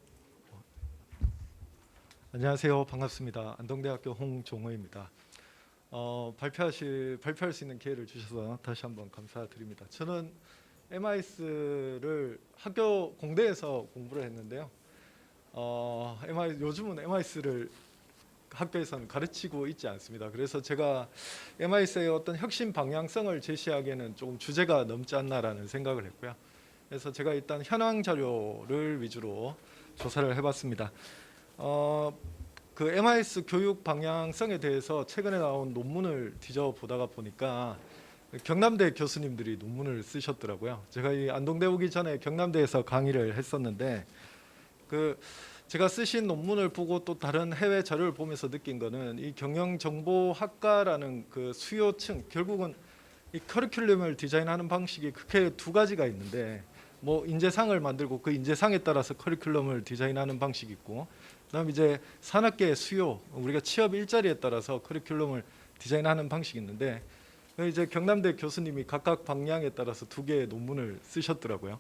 안녕하세요. 반갑습니다. 안동대학교 홍종호입니다. 발표할 수 있는 기회를 주셔서 다시 한번 감사드립니다. 저는 MIS를 학교 공대에서 공부를 했는데요. 요즘은 MIS를 학교에서는 가르치고 있지 않습니다. 그래서 제가 MIS의 어떤 혁신 방향성을 제시하기에는 조금 주제가 넘지 않나라는 생각을 했고요. 그래서 제가 일단 현황 자료를 위주로 조사를 해봤습니다. 그 MIS 교육 방향성에 대해서 최근에 나온 논문을 뒤져보다가 보니까 경남대 교수님들이 논문을 쓰셨더라고요. 제가 이 안동대 오기 전에 경남대에서 강의를 했었는데 제가 쓰신 논문을 보고 또 다른 해외 자료를 보면서 느낀 거는 이 경영정보학과라는 그 수요층, 결국은 이 커리큘럼을 디자인하는 방식이 크게 두 가지가 있는데 뭐 인재상을 만들고 그 인재상에 따라서 커리큘럼을 디자인하는 방식이 있고 그다음 이제 산업계의 수요, 우리가 취업 일자리에 따라서 커리큘럼을 디자인하는 방식이 있는데 이제 경남대 교수님이 각각 방향에 따라서 두 개의 논문을 쓰셨더라고요.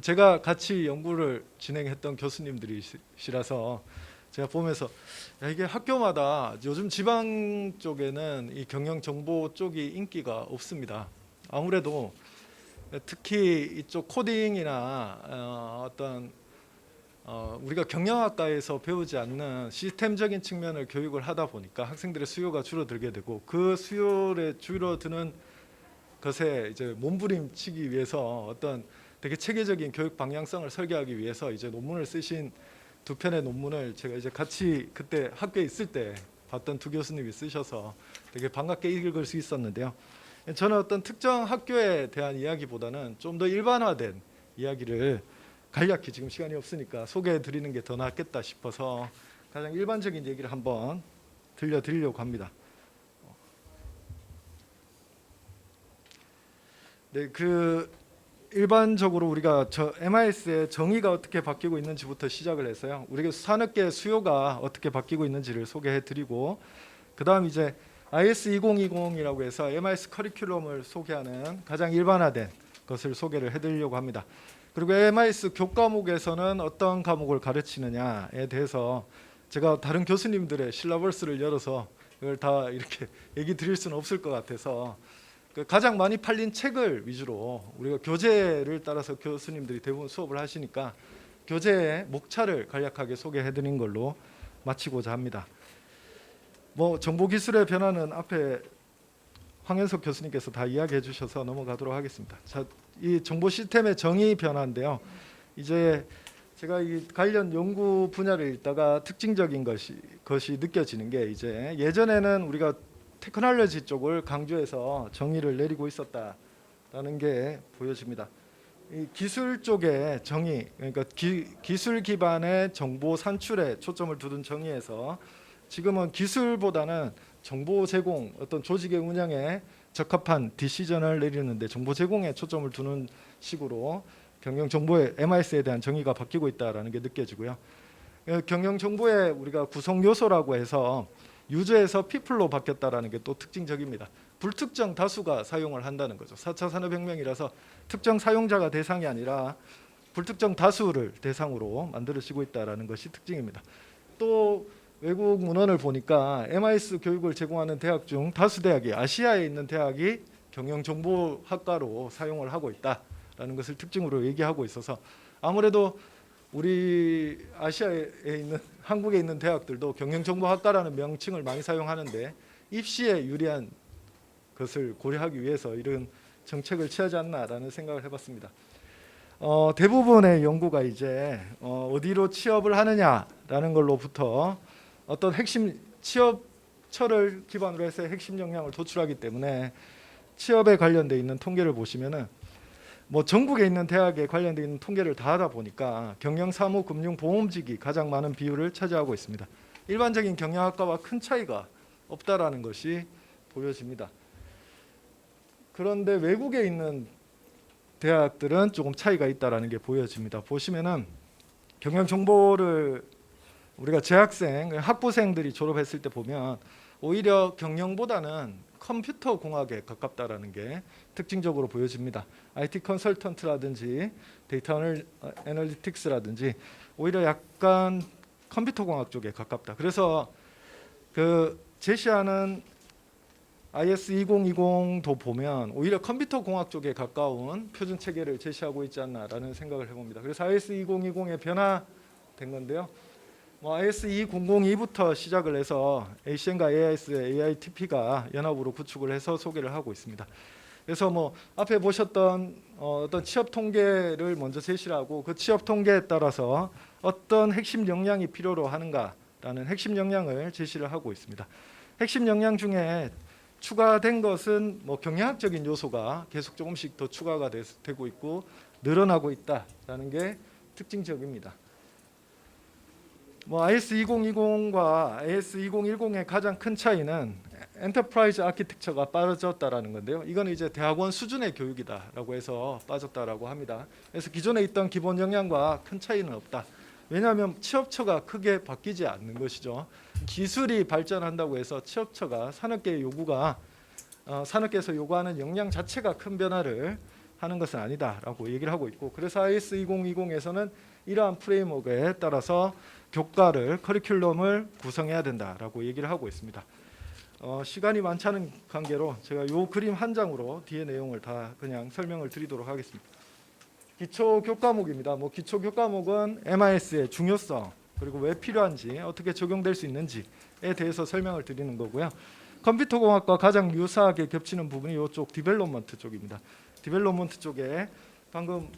제가 같이 연구를 진행했던 교수님들이시라서 제가 보면서 이게 학교마다 요즘 지방 쪽에는 이 경영 정보 쪽이 인기가 없습니다. 아무래도 특히 이쪽 코딩이나 우리가 경영학과에서 배우지 않는 시스템적인 측면을 교육을 하다 보니까 학생들의 수요가 줄어들게 되고 그 수요에 줄어드는 것에 이제 몸부림치기 위해서 어떤 되게 체계적인 교육 방향성을 설계하기 위해서 이제 논문을 쓰신 두 편의 논문을 제가 이제 같이 그때 학교에 있을 때 봤던 두 교수님이 쓰셔서 되게 반갑게 읽을 수 있었는데요. 저는 어떤 특정 학교에 대한 이야기보다는 좀 더 일반화된 이야기를 간략히 지금 시간이 없으니까 소개해 드리는 게 더 낫겠다 싶어서 가장 일반적인 얘기를 한번 들려드리려고 합니다. 네, 일반적으로 우리가 MIS의 정의가 어떻게 바뀌고 있는지부터 시작을 해서요. 우리가 산업계 수요가 어떻게 바뀌고 있는지를 소개해 드리고 그다음 이제 IS 2020이라고 해서 MIS 커리큘럼을 소개하는 가장 일반화된 것을 소개를 해드리려고 합니다. 그리고 MIS 교과목에서는 어떤 과목을 가르치느냐에 대해서 제가 다른 교수님들의 실라버스를 열어서 이걸 다 이렇게 얘기 드릴 수는 없을 것 같아서 가장 많이 팔린 책을 위주로 우리가 교재를 따라서 교수님들이 대부분 수업을 하시니까 교재의 목차를 간략하게 소개해드린 걸로 마치고자 합니다. 뭐 정보기술의 변화는 앞에 황현석 교수님께서 다 이야기해 주셔서 넘어가도록 하겠습니다. 자, 이 정보 시스템의 정의 변화인데요. 이제 제가 이 관련 연구 분야를 읽다가 특징적인 것이 느껴지는 게 이제 예전에는 우리가 테크놀로지 쪽을 강조해서 정의를 내리고 있었다라는 게 보여집니다. 이 기술 쪽의 정의, 그러니까 기술 기반의 정보 산출에 초점을 두는 정의에서 지금은 기술보다는 정보 제공, 어떤 조직의 운영에 적합한 디시전을 내리는데 정보 제공에 초점을 두는 식으로 경영 정보의 MIS에 대한 정의가 바뀌고 있다라는 게 느껴지고요. 경영 정보의 우리가 구성 요소라고 해서 유저에서 피플로 바뀌었다라는 게 또 특징적입니다. 불특정 다수가 사용을 한다는 거죠. 4차 산업혁명이라서 특정 사용자가 대상이 아니라 불특정 다수를 대상으로 만들어지고 있다라는 것이 특징입니다. 또 외국 문헌을 보니까 MIS 교육을 제공하는 대학 중 다수 대학이 아시아에 있는 대학이 경영정보학과로 사용을 하고 있다라는 것을 특징으로 얘기하고 있어서 아무래도 우리 아시아에 있는 한국에 있는 대학들도 경영정보학과라는 명칭을 많이 사용하는데 입시에 유리한 것을 고려하기 위해서 이런 정책을 취하지 않나라는 생각을 해봤습니다. 대부분의 연구가 이제 어디로 취업을 하느냐라는 걸로부터 어떤 핵심 취업처를 기반으로 해서 핵심 역량을 도출하기 때문에 취업에 관련돼 있는 통계를 보시면은 뭐 전국에 있는 대학에 관련돼 있는 통계를 다 하다 보니까 경영, 사무, 금융, 보험직이 가장 많은 비율을 차지하고 있습니다. 일반적인 경영학과와 큰 차이가 없다라는 것이 보여집니다. 그런데 외국에 있는 대학들은 조금 차이가 있다라는 게 보여집니다. 보시면은 경영 정보를 우리가 재학생, 학부생들이 졸업했을 때 보면 오히려 경영보다는 컴퓨터 공학에 가깝다라는 게 특징적으로 보여집니다. IT 컨설턴트라든지 데이터 애널리틱스라든지 오히려 약간 컴퓨터 공학 쪽에 가깝다. 그래서 그 제시하는 IS 2020도 보면 오히려 컴퓨터 공학 쪽에 가까운 표준 체계를 제시하고 있지 않나라는 생각을 해봅니다. 그래서 IS 2020에 변화된 건데요. 뭐 IS 2002부터 시작을 해서 ACN과 AIS, AITP가 연합으로 구축을 해서 소개를 하고 있습니다. 그래서 뭐 앞에 보셨던 어떤 취업 통계를 먼저 제시를 하고 그 취업 통계에 따라서 어떤 핵심 역량이 필요로 하는가라는 핵심 역량을 제시를 하고 있습니다. 핵심 역량 중에 추가된 것은 뭐 경영학적인 요소가 계속 조금씩 더 추가가 되고 있고 늘어나고 있다라는 게 특징적입니다. 뭐 IS 2020과 AS 2010의 가장 큰 차이는 엔터프라이즈 아키텍처가 빠졌다라는 건데요. 이건 이제 대학원 수준의 교육이다라고 해서 빠졌다라고 합니다. 그래서 기존에 있던 기본 역량과 큰 차이는 없다. 왜냐하면 취업처가 크게 바뀌지 않는 것이죠. 기술이 발전한다고 해서 취업처가 산업계의 요구가 산업계에서 요구하는 역량 자체가 큰 변화를 하는 것은 아니다라고 얘기를 하고 있고, 그래서 IS 2020에서는 이러한 프레임워크에 따라서 교과를 커리큘럼을 구성해야 된다라고 얘기를 하고 있습니다. 시간이 많지 않은 관계로 제가 이 그림 한 장으로 뒤에 내용을 다 그냥 설명을 드리도록 하겠습니다. 기초 교과목입니다. 뭐 기초 교과목은 MIS의 중요성 그리고 왜 필요한지 어떻게 적용될 수 있는지에 대해서 설명을 드리는 거고요. 컴퓨터공학과 가장 유사하게 겹치는 부분이 이쪽 디벨롭먼트 쪽입니다. 디벨롭먼트 쪽에 방금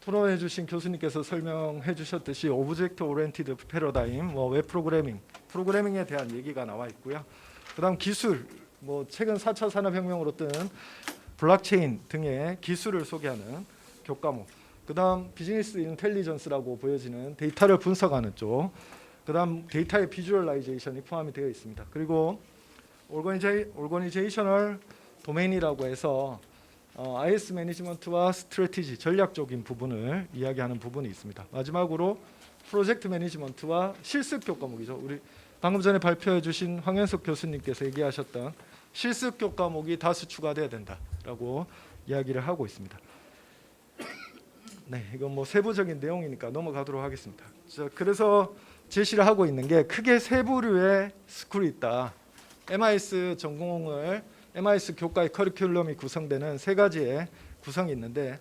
토론해 주신 교수님께서 설명해 주셨듯이 오브젝트 오리엔티드 패러다임, 뭐 웹 프로그래밍에 대한 얘기가 나와 있고요. 그다음 기술, 뭐 최근 4차 산업혁명으로 뜬 블록체인 등의 기술을 소개하는 교과목. 그다음 비즈니스 인텔리전스라고 보여지는 데이터를 분석하는 쪽. 그다음 데이터의 비주얼라이제이션이 포함이 되어 있습니다. 그리고 오르거니제이셔널 도메인이라고 해서 IS 매니지먼트와 스트래티지 전략적인 부분을 이야기하는 부분이 있습니다. 마지막으로 프로젝트 매니지먼트와 실습 교과목이죠. 우리 방금 전에 발표해 주신 황현석 교수님께서 얘기하셨던 실습 교과목이 다수 추가돼야 된다라고 이야기를 하고 있습니다. 네, 이건 뭐 세부적인 내용이니까 넘어가도록 하겠습니다. 자, 그래서 제시를 하고 있는 게 크게 세 부류의 스쿨이 있다. MIS 전공을 MIS 교과의 커리큘럼이 구성되는 세 가지의 구성이 있는데,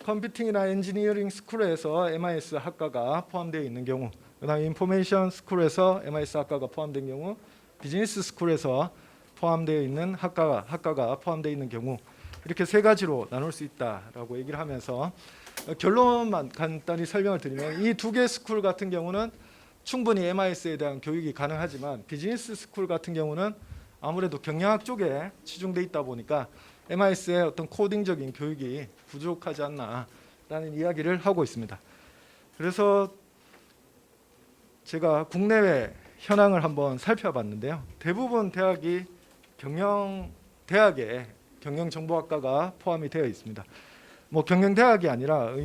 컴퓨팅이나 엔지니어링 스쿨에서 MIS 학과가 포함되어 있는 경우, 그다음 인포메이션 스쿨에서 MIS 학과가 포함된 경우, 비즈니스 스쿨에서 포함되어 있는 학과가 포함되어 있는 경우, 이렇게 세 가지로 나눌 수 있다라고 얘기를 하면서 결론만 간단히 설명을 드리면, 이 두 개 스쿨 같은 경우는 충분히 MIS에 대한 교육이 가능하지만 비즈니스 스쿨 같은 경우는 아무래도 경영학 쪽에 치중돼 있다 보니까 MIS의 어떤 코딩적인 교육이 부족하지 않나라는 이야기를 하고 있습니다. 그래서 제가 국내외 현황을 한번 살펴봤는데요. 대부분 대학이 경영대학에 경영정보학과가 포함이 되어 있습니다. 뭐 경영대학이 아니라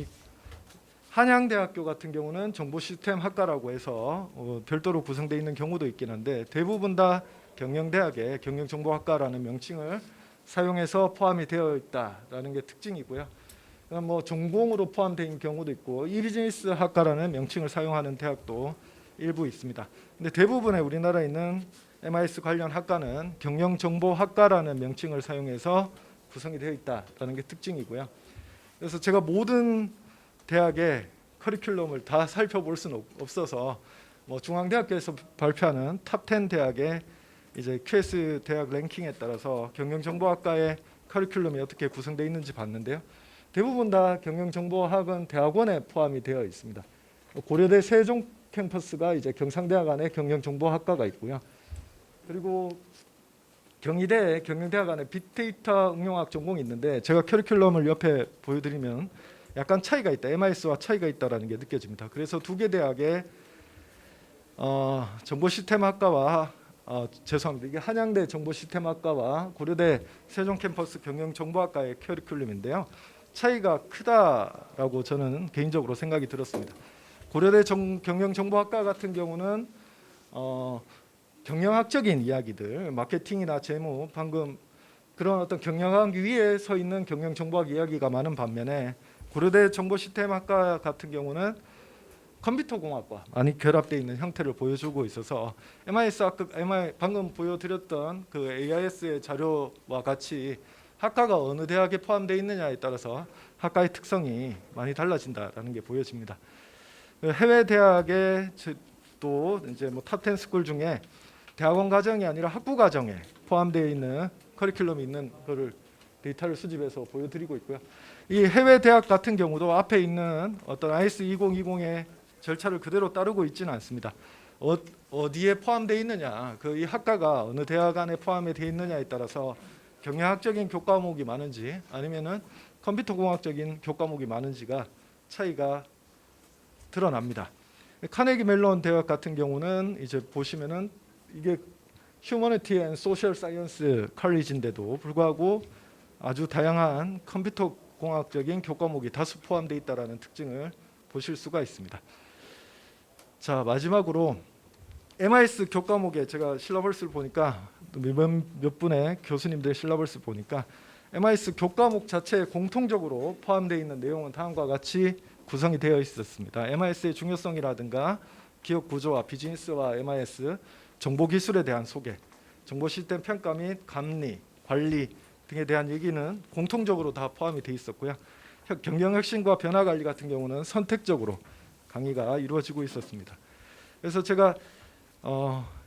한양대학교 같은 경우는 정보시스템학과라고 해서 별도로 구성되어 있는 경우도 있긴 한데, 대부분 다 경영대학에 경영정보학과라는 명칭을 사용해서 포함이 되어 있다라는 게 특징이고요. 뭐 전공으로 포함되어 있는 경우도 있고 이비즈니스 학과라는 명칭을 사용하는 대학도 일부 있습니다. 근데 대부분의 우리나라에 있는 MIS 관련 학과는 경영정보학과라는 명칭을 사용해서 구성이 되어 있다라는 게 특징이고요. 그래서 제가 모든 대학의 커리큘럼을 다 살펴볼 수는 없어서 뭐 중앙대학교에서 발표하는 탑 10 대학의 이제 QS 대학 랭킹에 따라서 경영정보학과의 커리큘럼이 어떻게 구성되어 있는지 봤는데요. 대부분 다 경영정보학은 대학원에 포함이 되어 있습니다. 고려대 세종 캠퍼스가 이제 경상대학 안에 경영정보학과가 있고요. 그리고 경희대 경영대학 안에 빅데이터 응용학 전공이 있는데, 제가 커리큘럼을 옆에 보여드리면 약간 차이가 있다, MIS와 차이가 있다라는 게 느껴집니다. 그래서 두 개 대학의 정보시스템학과와 죄송합니다. 이게 한양대 정보시스템학과와 고려대 세종캠퍼스 경영정보학과의 커리큘럼인데요. 차이가 크다라고 저는 개인적으로 생각이 들었습니다. 고려대 경영정보학과 같은 경우는 경영학적인 이야기들, 마케팅이나 재무, 방금 그런 어떤 경영학 위에 서 있는 경영정보학 이야기가 많은 반면에 고려대 정보시스템학과 같은 경우는 컴퓨터공학과 많이 결합되어 있는 형태를 보여주고 있어서 MIS 방금 보여드렸던 그 AIS의 자료와 같이 학과가 어느 대학에 포함되어 있느냐에 따라서 학과의 특성이 많이 달라진다라는 게 보여집니다. 해외 대학의 또 이제 뭐 탑10 스쿨 중에 대학원 과정이 아니라 학부 과정에 포함되어 있는 커리큘럼이 있는 거를 데이터를 수집해서 보여드리고 있고요. 이 해외 대학 같은 경우도 앞에 있는 어떤 IS 2020의 절차를 그대로 따르고 있지는 않습니다. 어디에 포함되어 있느냐, 그 이 학과가 어느 대학 안에 포함이 되어 있느냐에 따라서 경영학적인 교과목이 많은지 아니면은 컴퓨터공학적인 교과목이 많은지가 차이가 드러납니다. 카네기 멜론 대학 같은 경우는 이제 보시면은 이게 휴머니티 앤 소셜 사이언스 컬리지인데도 불구하고 아주 다양한 컴퓨터 공학적인 교과목이 다수 포함되어 있다라는 특징을 보실 수가 있습니다. 자, 마지막으로 MIS 교과목에 제가 실러버스를 보니까 몇 분의 교수님들의 실러버스를 보니까 MIS 교과목 자체에 공통적으로 포함되어 있는 내용은 다음과 같이 구성이 되어 있었습니다. MIS의 중요성이라든가 기업 구조와 비즈니스와 MIS, 정보 기술에 대한 소개, 정보 시스템 평가 및 감리, 관리 등에 대한 얘기는 공통적으로 다 포함이 되어 있었고요. 경영 혁신과 변화 관리 같은 경우는 선택적으로 강의가 이루어지고 있었습니다. 그래서 제가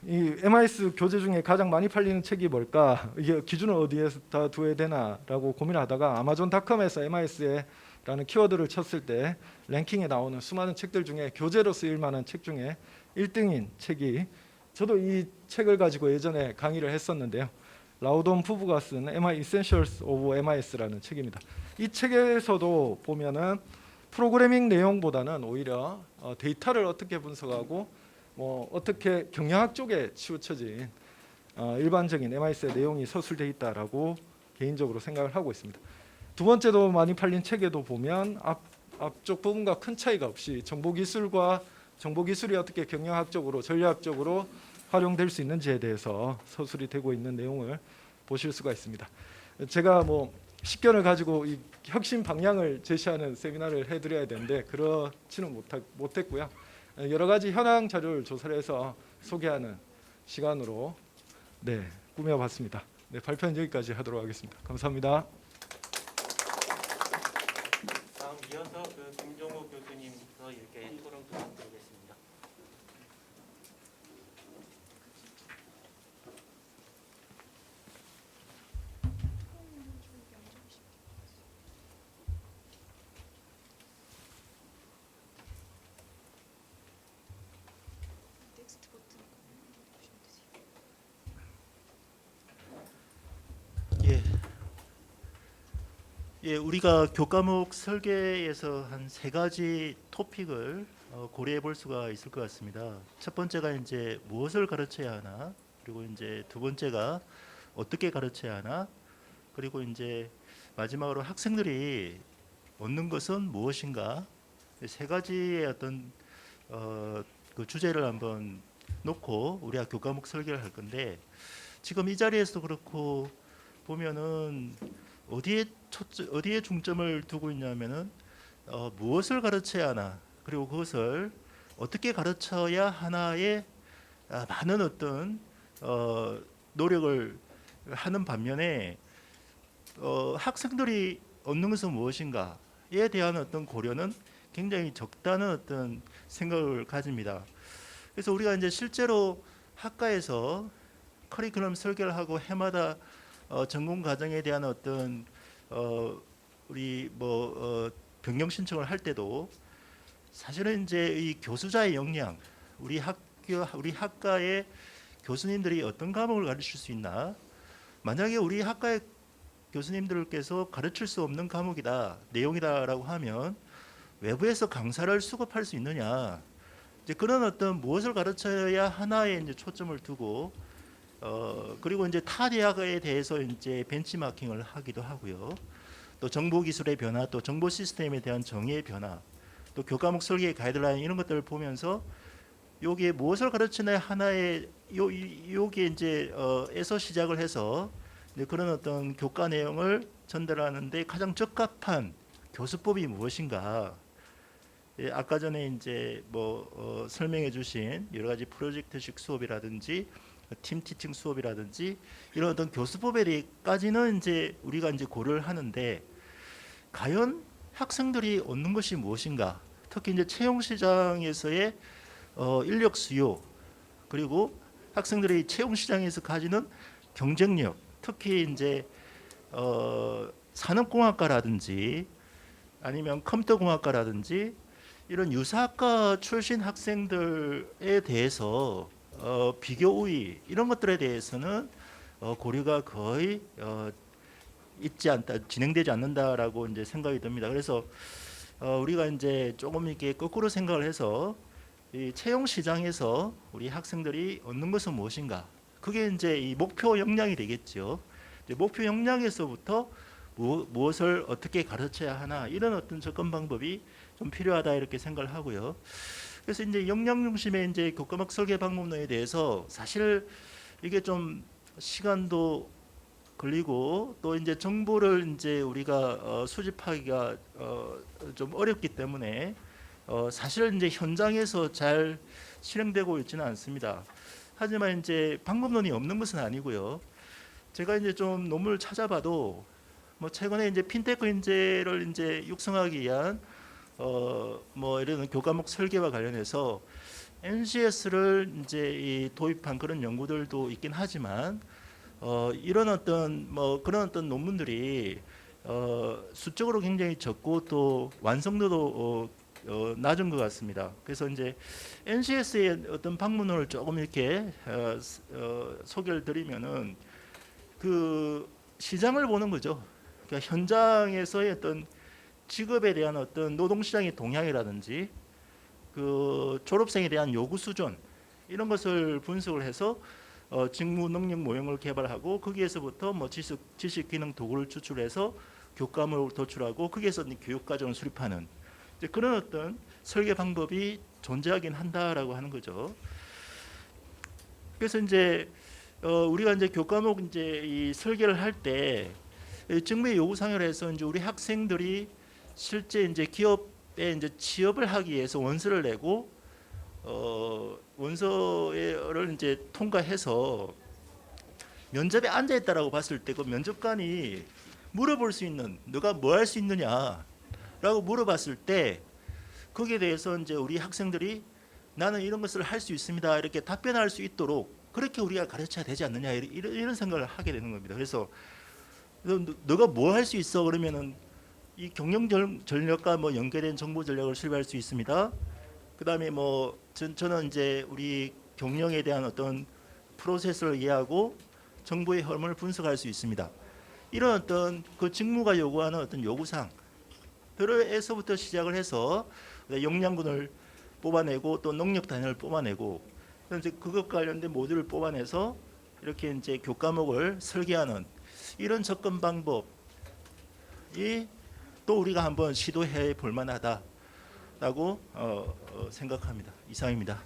이 MIS 교재 중에 가장 많이 팔리는 책이 뭘까? 이게 기준을 어디에다 두어야 되나라고 고민하다가 아마존닷컴에서 MIS라는 키워드를 쳤을 때 랭킹에 나오는 수많은 책들 중에 교재로 쓰일 만한 책 중에 1등인 책이, 저도 이 책을 가지고 예전에 강의를 했었는데요. 라우돈 부부가 쓴 Essentials of MIS라는 책입니다. 이 책에서도 보면은 프로그래밍 내용보다는 오히려 데이터를 어떻게 분석하고 뭐 어떻게 경영학 쪽에 치우쳐진 일반적인 MIS의 내용이 서술되어 있다라고 개인적으로 생각을 하고 있습니다. 두 번째도 많이 팔린 책에도 보면 앞쪽 부분과 큰 차이가 없이 정보기술과 정보기술이 어떻게 경영학적으로 전략적으로 활용될 수 있는지에 대해서 서술이 되고 있는 내용을 보실 수가 있습니다. 제가 뭐 식견을 가지고 이 혁신 방향을 제시하는 세미나를 해드려야 되는데 그렇지는 못했고요. 여러 가지 현황 자료를 조사를 해서 소개하는 시간으로 꾸며봤습니다. 발표는 여기까지 하도록 하겠습니다. 감사합니다. 다음 이어서 김종호 교수님께서 이렇게 토론 부탁드리겠습니다. 텍스트 버튼 누르시면 되세요. 예, 우리가 교과목 설계에서 한 세 가지 토픽을 고려해 볼 수가 있을 것 같습니다. 첫 번째가 이제 무엇을 가르쳐야 하나, 그리고 이제 두 번째가 어떻게 가르쳐야 하나, 그리고 이제 마지막으로 학생들이 얻는 것은 무엇인가, 세 가지의 어떤 그 주제를 한번 놓고 우리가 교과목 설계를 할 건데, 지금 이 자리에서 그렇고 보면은 어디에 중점을 두고 있냐면은 무엇을 가르쳐야 하나, 그리고 그것을 어떻게 가르쳐야 하나에 많은 어떤 노력을 하는 반면에 학생들이 얻는 것은 무엇인가에 대한 어떤 고려는 굉장히 적다는 어떤 생각을 가집니다. 그래서 우리가 이제 실제로 학과에서 커리큘럼 설계를 하고 해마다 전공 과정에 대한 어떤 우리 변경 신청을 할 때도 사실은 이제 이 교수자의 역량, 우리 학과의 교수님들이 어떤 과목을 가르칠 수 있나, 만약에 우리 학과의 교수님들께서 가르칠 수 없는 과목이다, 내용이다라고 하면 외부에서 강사를 수급할 수 있느냐, 이제 그런 어떤 무엇을 가르쳐야 하나에 이제 초점을 두고 그리고 이제 타 대학에 대해서 이제 벤치마킹을 하기도 하고요. 또 정보 기술의 변화, 또 정보 시스템에 대한 정의의 변화, 또 교과목 설계의 가이드라인 이런 것들을 보면서 요게 무엇을 가르치냐 하나의 요게 이제 에서 시작을 해서 이제 그런 어떤 교과 내용을 전달하는데 가장 적합한 교수법이 무엇인가? 예, 아까 전에 이제 뭐 설명해 주신 여러 가지 프로젝트식 수업이라든지 팀 티칭 수업이라든지 이런 어떤 교수법에 대해까지는 이제 우리가 이제 고려를 하는데 과연 학생들이 얻는 것이 무엇인가? 특히 이제 채용 시장에서의 인력 수요 그리고 학생들이 채용 시장에서 가지는 경쟁력, 특히 이제 산업공학과라든지 아니면 컴퓨터공학과라든지 이런 유사학과 출신 학생들에 대해서 비교 우위 이런 것들에 대해서는 고려가 거의 있지 않다, 진행되지 않는다라고 이제 생각이 듭니다. 그래서 우리가 이제 조금 이렇게 거꾸로 생각을 해서 이 채용 시장에서 우리 학생들이 얻는 것은 무엇인가? 그게 이제 이 목표 역량이 되겠죠. 이제 목표 역량에서부터 무엇을 어떻게 가르쳐야 하나 이런 어떤 접근 방법이 좀 필요하다 이렇게 생각을 하고요. 그래서 이제 역량 중심의 이제 교과목 설계 방법론에 대해서 사실 이게 좀 시간도 걸리고 또 이제 정보를 이제 우리가 수집하기가 좀 어렵기 때문에 사실 이제 현장에서 잘 실행되고 있지는 않습니다. 하지만 이제 방법론이 없는 것은 아니고요. 제가 이제 좀 논문을 찾아봐도 뭐 최근에 이제 핀테크 인재를 이제 육성하기 위한 뭐 이런 교과목 설계와 관련해서 NCS를 이제 이 도입한 그런 연구들도 있긴 하지만 이런 어떤 뭐 그런 어떤 논문들이 수적으로 굉장히 적고 또 완성도도 낮은 것 같습니다. 그래서 이제 NCS의 어떤 방문을 조금 이렇게 소개를 드리면은 그 시장을 보는 거죠. 그러니까 현장에서의 어떤 직업에 대한 어떤 노동시장의 동향이라든지 그 졸업생에 대한 요구 수준 이런 것을 분석을 해서 직무 능력 모형을 개발하고 거기에서부터 뭐 지식 기능 도구를 추출해서 교과목을 도출하고 거기에서 교육 과정을 수립하는 이제 그런 어떤 설계 방법이 존재하긴 한다라고 하는 거죠. 그래서 이제 우리가 이제 교과목 이제 이 설계를 할 때 직무의 요구 상회를 해서 이제 우리 학생들이 실제 이제 기업에 이제 취업을 하기 위해서 원서를 내고 원서를 이제 통과해서 면접에 앉아 있다라고 봤을 때 그 면접관이 물어볼 수 있는 너가 뭐 할 수 있느냐라고 물어봤을 때 거기에 대해서 이제 우리 학생들이 나는 이런 것을 할 수 있습니다 이렇게 답변할 수 있도록 그렇게 우리가 가르쳐야 되지 않느냐 이런 생각을 하게 되는 겁니다. 그래서 너가 뭐 할 수 있어 그러면은 이 경영 전략과 뭐 연계된 정보 전략을 수립할 수 있습니다. 그다음에 뭐 저는 이제 우리 경영에 대한 어떤 프로세스를 이해하고 정보의 흐름을 분석할 수 있습니다. 이런 어떤 그 직무가 요구하는 어떤 요구사항들에서부터 시작을 해서 역량군을 뽑아내고 또 능력 단위를 뽑아내고 이제 그것과 관련된 모듈을 뽑아내서 이렇게 이제 교과목을 설계하는 이런 접근 방법이 또 우리가 한번 시도해 볼 만하다라고 생각합니다. 이상입니다.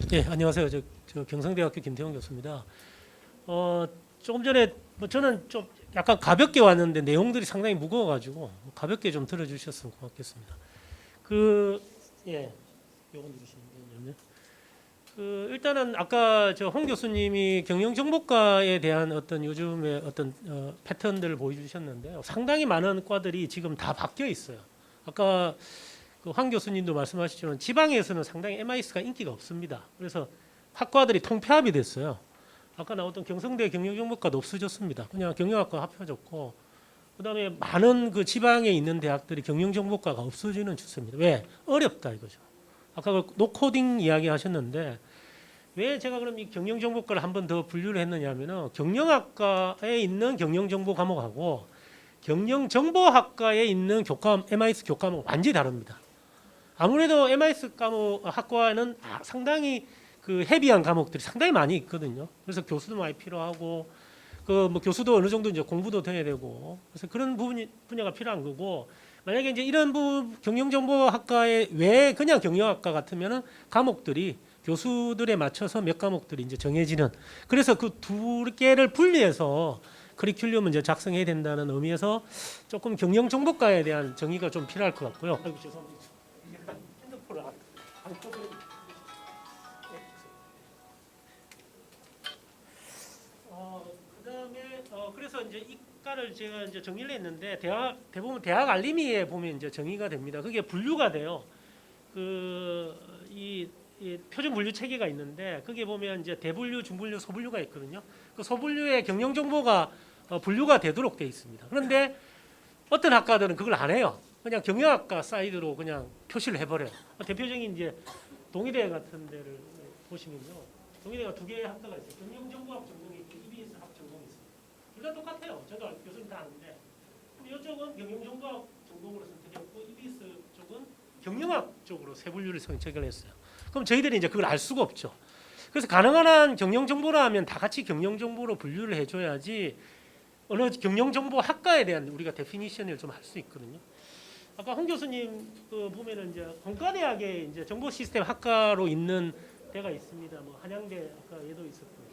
네, 안녕하세요. 저 경상대학교 김태형 교수입니다. 조금 전에 뭐 저는 좀 약간 가볍게 왔는데 내용들이 상당히 무거워가지고 가볍게 좀 들어주셨으면 고맙겠습니다. 요건 누르시면 되거든요. 일단은 아까 저 홍 교수님이 경영정보과에 대한 어떤 요즘의 어떤 패턴들을 보여주셨는데요. 상당히 많은 과들이 지금 다 바뀌어 있어요. 아까 황 교수님도 말씀하셨지만 지방에서는 상당히 MIS가 인기가 없습니다. 그래서 학과들이 통폐합이 됐어요. 아까 나왔던 경성대 경영정보과도 없어졌습니다. 그냥 경영학과 합쳐졌고, 그다음에 많은 그 지방에 있는 대학들이 경영정보과가 없어지는 추세입니다. 왜? 어렵다 이거죠. 아까 그 노코딩 이야기 하셨는데 왜 제가 그럼 이 경영정보과를 한 번 더 분류를 했느냐면은 경영학과에 있는 경영정보 과목하고 경영정보학과에 있는 교과 MIS 교과목 완전히 다릅니다. 아무래도 MIS 과목 학과에는 상당히 그 헤비한 과목들이 상당히 많이 있거든요. 그래서 교수도 많이 필요하고 그 뭐 교수도 어느 정도 이제 공부도 돼야 되고 그래서 그런 분야가 필요한 거고 만약에 이제 이런 경영정보학과에 왜 그냥 경영학과 같으면은 과목들이 교수들에 맞춰서 몇 과목들이 이제 정해지는 그래서 그 두 개를 분리해서 커리큘럼을 이제 작성해야 된다는 의미에서 조금 경영정보과에 대한 정의가 좀 필요할 것 같고요. 아이고 죄송합니다. 핸드폰을 안쪽으로 그다음에 그래서 이제 이과를 제가 이제 정리를 했는데 대부분 대학 알림이에 보면 이제 정의가 됩니다. 그게 분류가 돼요. 이 표준 분류 체계가 있는데 거기에 보면 이제 대분류, 중분류, 소분류가 있거든요. 그 소분류에 경영 정보가 분류가 되도록 돼 있습니다. 그런데 어떤 학과들은 그걸 안 해요. 그냥 경영학과 사이드로 그냥 표시를 해버려요. 대표적인 이제 동의대 같은 데를 보시면요, 동의대가 두 개의 학과가 있어요. 경영정보학 전공이 있고 EBS 학 전공이 있어요. 둘 다 똑같아요. 저도 교수님 다 아는데, 그럼 이쪽은 경영정보학 전공으로 선택했고 EBS 쪽은 경영학 쪽으로 세 분류를 선택을 했어요. 그럼 저희들이 이제 그걸 알 수가 없죠. 그래서 가능한 한 경영정보라 하면 다 같이 경영정보로 분류를 해줘야지 어느 경영정보 학과에 대한 우리가 데피니션을 좀 할 수 있거든요. 아까 홍 교수님 보면은 이제 공과대학에 이제 정보시스템 학과로 있는 데가 있습니다. 뭐 한양대 아까 얘도 있었고.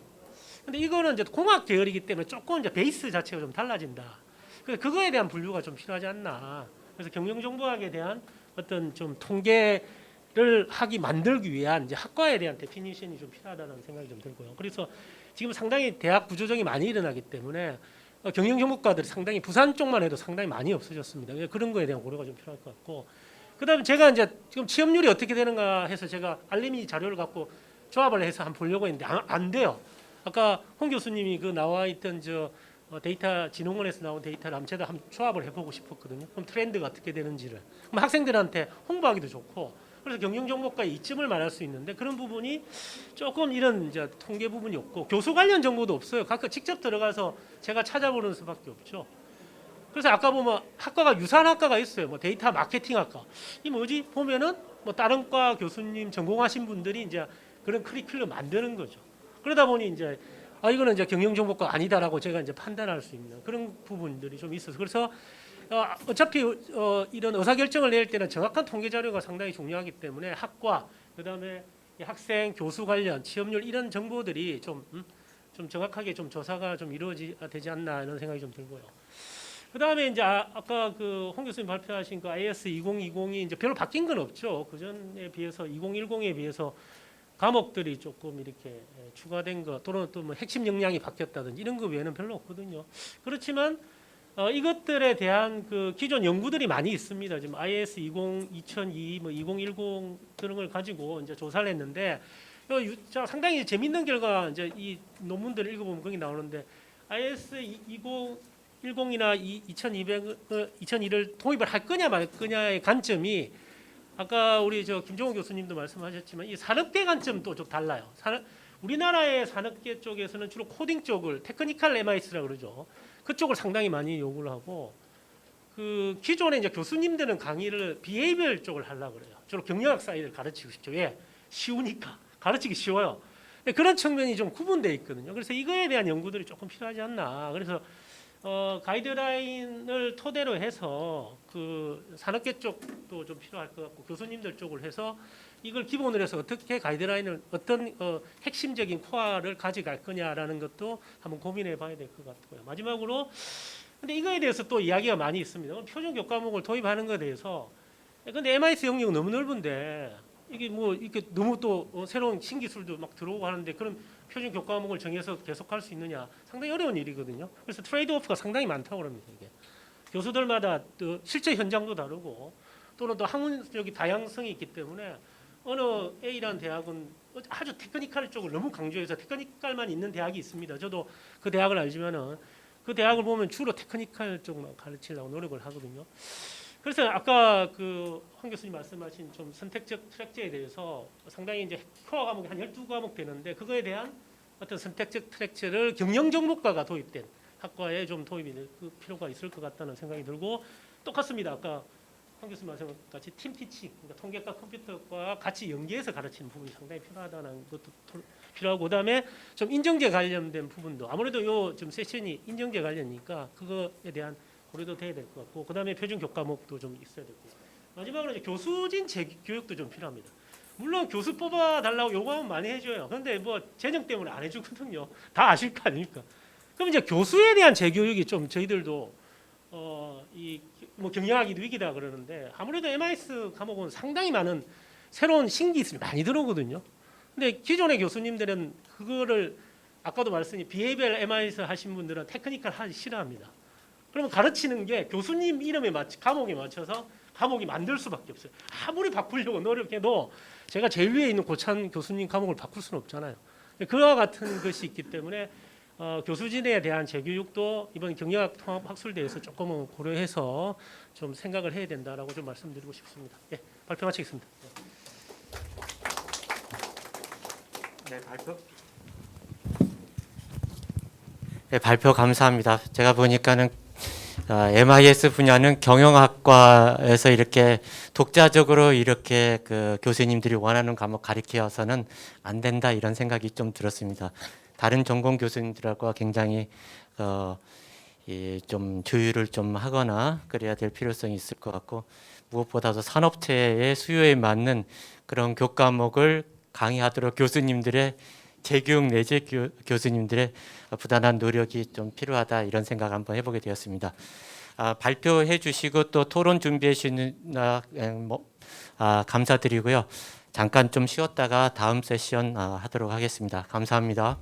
근데 이거는 이제 공학 계열이기 때문에 조금 이제 베이스 자체가 좀 달라진다. 그래서 그거에 대한 분류가 좀 필요하지 않나. 그래서 경영정보학에 대한 어떤 좀 통계를 만들기 위한 이제 학과에 대한 데피니션이 좀 필요하다는 생각이 좀 들고요. 그래서 지금 상당히 대학 구조정이 많이 일어나기 때문에 경영정보과들이 상당히 부산 쪽만 해도 상당히 많이 없어졌습니다. 그런 거에 대한 고려가 좀 필요할 것 같고, 그다음에 제가 이제 지금 취업률이 어떻게 되는가 해서 제가 알림이 자료를 갖고 조합을 해서 한번 보려고 했는데 안 돼요. 아까 홍 교수님이 그 나와 있던 데이터 진흥원에서 나온 데이터를 한번 제가 한번 조합을 해보고 싶었거든요. 그럼 트렌드가 어떻게 되는지를 그럼 학생들한테 홍보하기도 좋고. 그래서 경영정보과에 이점을 말할 수 있는데 그런 부분이 조금 이런 이제 통계 부분이 없고 교수 관련 정보도 없어요. 각각 직접 들어가서 제가 찾아보는 수밖에 없죠. 그래서 아까 보면 학과가 유사한 학과가 있어요. 뭐 데이터 마케팅 학과. 이 뭐지? 보면은 뭐 다른 과 교수님 전공하신 분들이 이제 그런 커리큘럼 만드는 거죠. 그러다 보니 이제 이거는 이제 경영정보과 아니다라고 제가 이제 판단할 수 있는 그런 부분들이 좀 있어서 그래서 어차피 이런 의사결정을 낼 때는 정확한 통계 자료가 상당히 중요하기 때문에 학과 그다음에 학생 교수 관련 취업률 이런 정보들이 좀 정확하게 좀 조사가 좀 되지 않나 이런 생각이 좀 들고요. 그다음에 이제 아까 그 홍 교수님 발표하신 그 IS 2020이 이제 별로 바뀐 건 없죠. 그 전에 비해서 2010에 비해서 과목들이 조금 이렇게 추가된 거 또는 또 뭐 핵심 역량이 바뀌었다든지 이런 거 외에는 별로 없거든요. 그렇지만 이것들에 대한 그 기존 연구들이 많이 있습니다. 지금 IS 2002, 뭐 2010 그런 걸 가지고 이제 조사를 했는데 상당히 재밌는 결과 이제 이 논문들을 읽어보면 거기 나오는데 IS 2010이나 2002를 도입을 할 거냐 말 거냐의 관점이 아까 우리 김종호 교수님도 말씀하셨지만 이 산업계 관점도 좀 달라요. 우리나라의 산업계 쪽에서는 주로 코딩 쪽을 테크니컬 MIS라고 그러죠. 그쪽을 상당히 많이 요구를 하고 그 기존에 이제 교수님들은 강의를 비헤이비얼 쪽을 하려고 그래요. 주로 경영학 사이드를 가르치고 싶죠. 왜? 쉬우니까. 가르치기 쉬워요. 그런 측면이 좀 구분되어 있거든요. 그래서 이거에 대한 연구들이 조금 필요하지 않나. 그래서 가이드라인을 토대로 해서 그 산업계 쪽도 좀 필요할 것 같고 교수님들 쪽을 해서 이걸 기본으로 해서 어떻게 가이드라인을 어떤 핵심적인 코어를 가져갈 거냐라는 것도 한번 고민해 봐야 될 것 같고요. 마지막으로 근데 이거에 대해서 또 이야기가 많이 있습니다. 표준 교과목을 도입하는 것에 대해서 근데 MIS 영역은 너무 넓은데 이게 뭐 이렇게 너무 또 새로운 신기술도 막 들어오고 하는데 그럼 표준 교과목을 정해서 계속할 수 있느냐 상당히 어려운 일이거든요. 그래서 트레이드오프가 상당히 많다고 합니다. 이게 교수들마다 또 실제 현장도 다르고 또는 또 학문적인 다양성이 있기 때문에 어느 A라는 대학은 아주 테크니컬 쪽을 너무 강조해서 테크니컬만 있는 대학이 있습니다. 저도 그 대학을 알지만은 그 대학을 보면 주로 테크니컬 쪽만 가르치려고 노력을 하거든요. 그래서 아까 그 황 교수님 말씀하신 좀 선택적 트랙제에 대해서 상당히 이제 코어 과목이 한 12과목 되는데 그거에 대한 어떤 선택적 트랙제를 경영 정보과가 도입된 학과에 좀 도입이 될 그 필요가 있을 것 같다는 생각이 들고 똑같습니다. 아까 황 교수님 말씀하신 같이 팀 티칭, 그러니까 통계과 컴퓨터과 같이 연계해서 가르치는 부분이 상당히 필요하다는 것도 필요하고 그다음에 좀 인정제 관련된 부분도 아무래도 요 좀 세션이 인정제 관련이니까 그거에 대한 고려도 돼야 될 것 같고 그다음에 표준 교과목도 좀 있어야 되고 마지막으로 이제 교수진 재교육도 좀 필요합니다. 물론 교수 뽑아 달라고 요구하면 많이 해줘요. 그런데 뭐 재정 때문에 안 해주거든요. 다 아실 거 아닙니까? 그럼 이제 교수에 대한 재교육이 좀 저희들도 이 뭐 경영학이 위기다 그러는데 아무래도 MIS 과목은 상당히 많은 새로운 신기술이 많이 들어오거든요. 근데 기존의 교수님들은 그거를 아까도 말씀이 비헤이비얼 MIS 하신 분들은 테크니컬 하기 싫어합니다. 그러면 가르치는 게 교수님 이름에 과목에 맞춰서 과목이 만들 수밖에 없어요. 아무리 바꾸려고 노력해도 제가 제일 위에 있는 고찬 교수님 과목을 바꿀 수는 없잖아요. 그와 같은 것이 있기 때문에 교수진에 대한 재교육도 이번 경영학 통합 학술대에서 조금은 고려해서 좀 생각을 해야 된다라고 좀 말씀드리고 싶습니다. 예, 발표 마치겠습니다. 네, 발표 감사합니다. 제가 보니까는 MIS 분야는 경영학과에서 이렇게 독자적으로 이렇게 그 교수님들이 원하는 과목 가르쳐서는 안 된다 이런 생각이 좀 들었습니다. 다른 전공 교수님들과 굉장히 좀 조율을 좀 하거나 그래야 될 필요성이 있을 것 같고 무엇보다도 산업체의 수요에 맞는 그런 교과목을 강의하도록 교수님들의 재교육 내지 교수님들의 부단한 노력이 좀 필요하다 이런 생각 한번 해보게 되었습니다. 발표해 주시고 또 토론 준비해 주시는 감사드리고요. 잠깐 좀 쉬었다가 다음 세션 하도록 하겠습니다. 감사합니다.